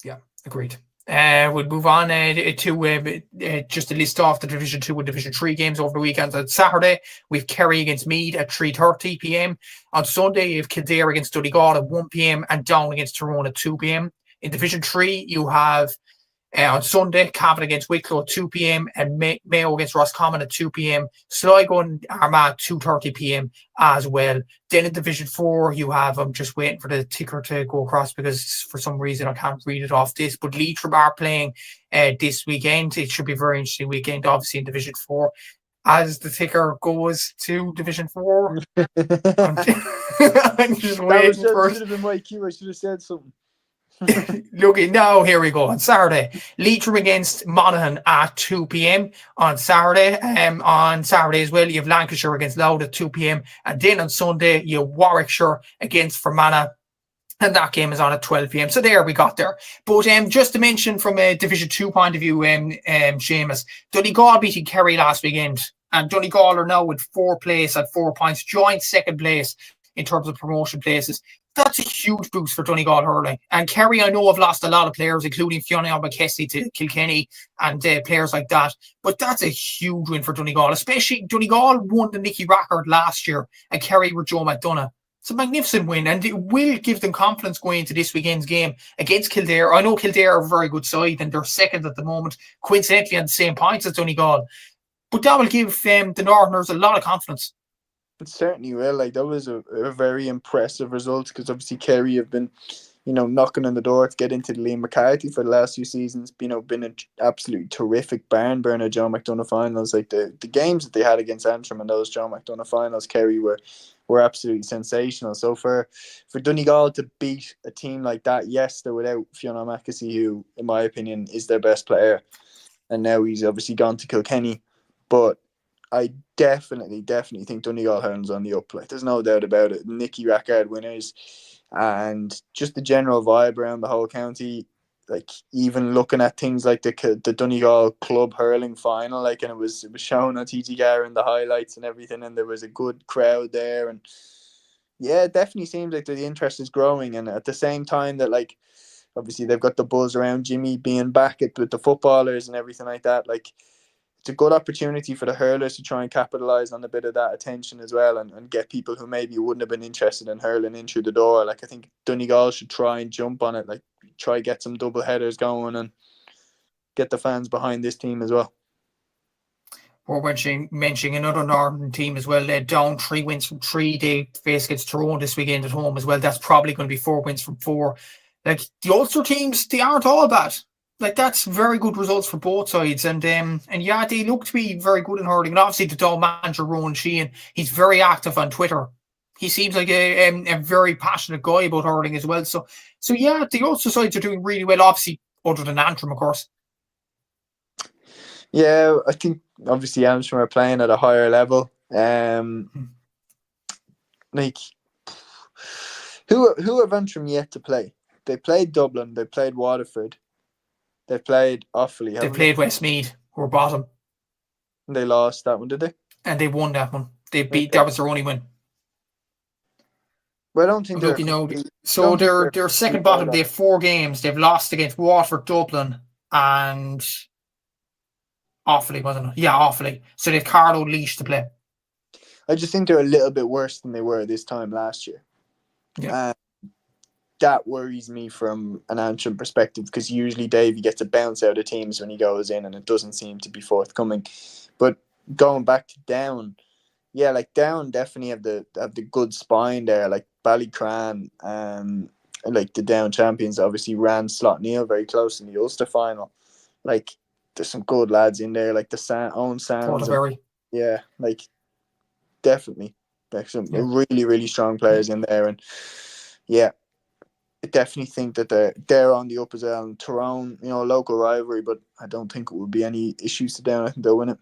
Yeah, agreed. We'll move on to just to list off the Division 2 and Division 3 games over the weekend. On Saturday, we've Kerry against Meath at 3:30 p.m. On Sunday, you have Kildare against Donegal at 1 p.m. and Down against Tyrone at 2 p.m. In Division 3, you have on Sunday, Cavan against Wicklow at 2 p.m. and Mayo against Roscommon at 2 p.m. Sligo and Armagh at 2:30 p.m. as well. Then in Division 4, you have, I'm just waiting for the ticker to go across because for some reason I can't read it off this, but Leitrim are playing this weekend. It should be a very interesting weekend, obviously, in Division 4. As the ticker goes to Division 4, I'm just waiting for it. Should have been my cue. I should have said something. Look, now here we go. On Saturday, Leitrim against Monaghan at 2 p.m. on Saturday. On Saturday as well, you have Lancashire against Louth at 2 p.m. And then on Sunday, you have Warwickshire against Fermanagh. And that game is on at 12 p.m. So there we got there. But just to mention from a Division 2 point of view, Seamus, Donegal beating Kerry last weekend. And Donegal are now with 4 place at 4 points, joint second place in terms of promotion places. That's a huge boost for Donegal hurling. And Kerry, I know, have lost a lot of players, including Fiona McKessie to Kilkenny and players like that. But that's a huge win for Donegal, especially Donegal won the Nicky record last year and Kerry were Joe McDonough. It's a magnificent win, and it will give them confidence going into this weekend's game against Kildare. I know Kildare are a very good side, and they're second at the moment, coincidentally on the same points as Donegal. But that will give the Northerners a lot of confidence. It certainly will. Like, that was a very impressive result, because obviously Kerry have been, knocking on the door to get into the Liam McCarthy for the last few seasons. Been an absolutely terrific barn burner Joe McDonagh finals. Like, the games that they had against Antrim and those Joe McDonagh finals, Kerry were absolutely sensational. So for Donegal to beat a team like that, yes, they're without Fiona Mackesy, who, in my opinion, is their best player, and now he's obviously gone to Kilkenny. But I definitely think Donegal hurling's on the up. Like, there's no doubt about it. Nicky Rackard winners, and just the general vibe around the whole county. Like, even looking at things like the Donegal club hurling final, like, and it was shown on TTGAR and the highlights and everything, and there was a good crowd there, and yeah, it definitely seems like the interest is growing. And at the same time that, like, obviously they've got the buzz around Jimmy being back with the footballers and everything like that. Like, it's a good opportunity for the hurlers to try and capitalise on a bit of that attention as well, and get people who maybe wouldn't have been interested in hurling in through the door. Like, I think Donegal should try and jump on it, like, try get some double headers going and get the fans behind this team as well. We're mentioning another Northern team as well. They're down 3 wins from 3. They face against Tyrone this weekend at home as well. That's probably going to be 4 wins from 4. Like, the Ulster teams, they aren't all bad. Like, that's very good results for both sides. And yeah, they look to be very good in hurling. And obviously the Dáil manager, Rowan Sheehan, he's very active on Twitter. He seems like a very passionate guy about hurling as well. So yeah, the Ulster sides are doing really well, obviously, other than Antrim, of course. Yeah, I think obviously Antrim are playing at a higher level. Like, who have Antrim yet to play? They played Dublin, they played Waterford, they played Offaly. They played Westmeath, who were bottom. And they lost that one, did they? And they won that one. They beat. That was their only win. Well, I don't think they're second bottom. They have 4 games. They've lost against Waterford, Dublin, and Offaly, wasn't it? Yeah, Offaly. So they've Carlo Laois to play. I just think they're a little bit worse than they were this time last year. Yeah. That worries me from an Antrim perspective, because usually Davey gets a bounce out of teams when he goes in, and it doesn't seem to be forthcoming. But going back to Down, yeah, like, Down definitely have the good spine there. Like, Ballycran, like the Down champions, obviously ran Slot Neal very close in the Ulster final. Like, there's some good lads in there, like the Owen Sands. Yeah, like, definitely. Like, some really, really strong players in there. And yeah, I definitely think that they're on the up as well. And Tyrone, local rivalry, but I don't think it would be any issues to Down. I think they'll win it.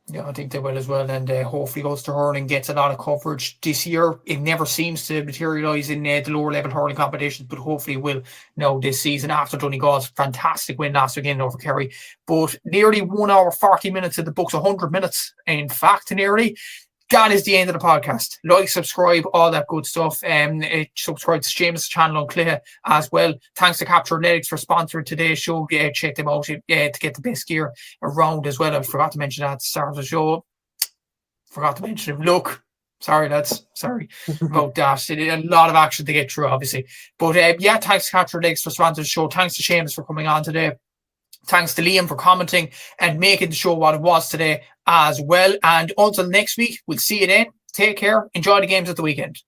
Yeah, I think they will as well, and hopefully Ulster hurling gets a lot of coverage this year. It never seems to materialise in the lower level hurling competitions, but hopefully it will now this season after Donegal's fantastic win last weekend over Kerry. But nearly 1 hour 40 minutes in the books, 100 minutes in fact, nearly. That is the end of the podcast. Like, subscribe, all that good stuff. Subscribe to Seamus' channel on Clare as well. Thanks to Capture Athletics for sponsoring today's show. Check them out to get the best gear around as well. I forgot to mention that at the start of the show. Forgot to mention him. Look, sorry, lads. Sorry about that. A lot of action to get through, obviously. But thanks to Capture Athletics for sponsoring the show. Thanks to Seamus for coming on today. Thanks to Liam for commenting and making the show what it was today as well. And until next week, we'll see you then. Take care. Enjoy the games at the weekend.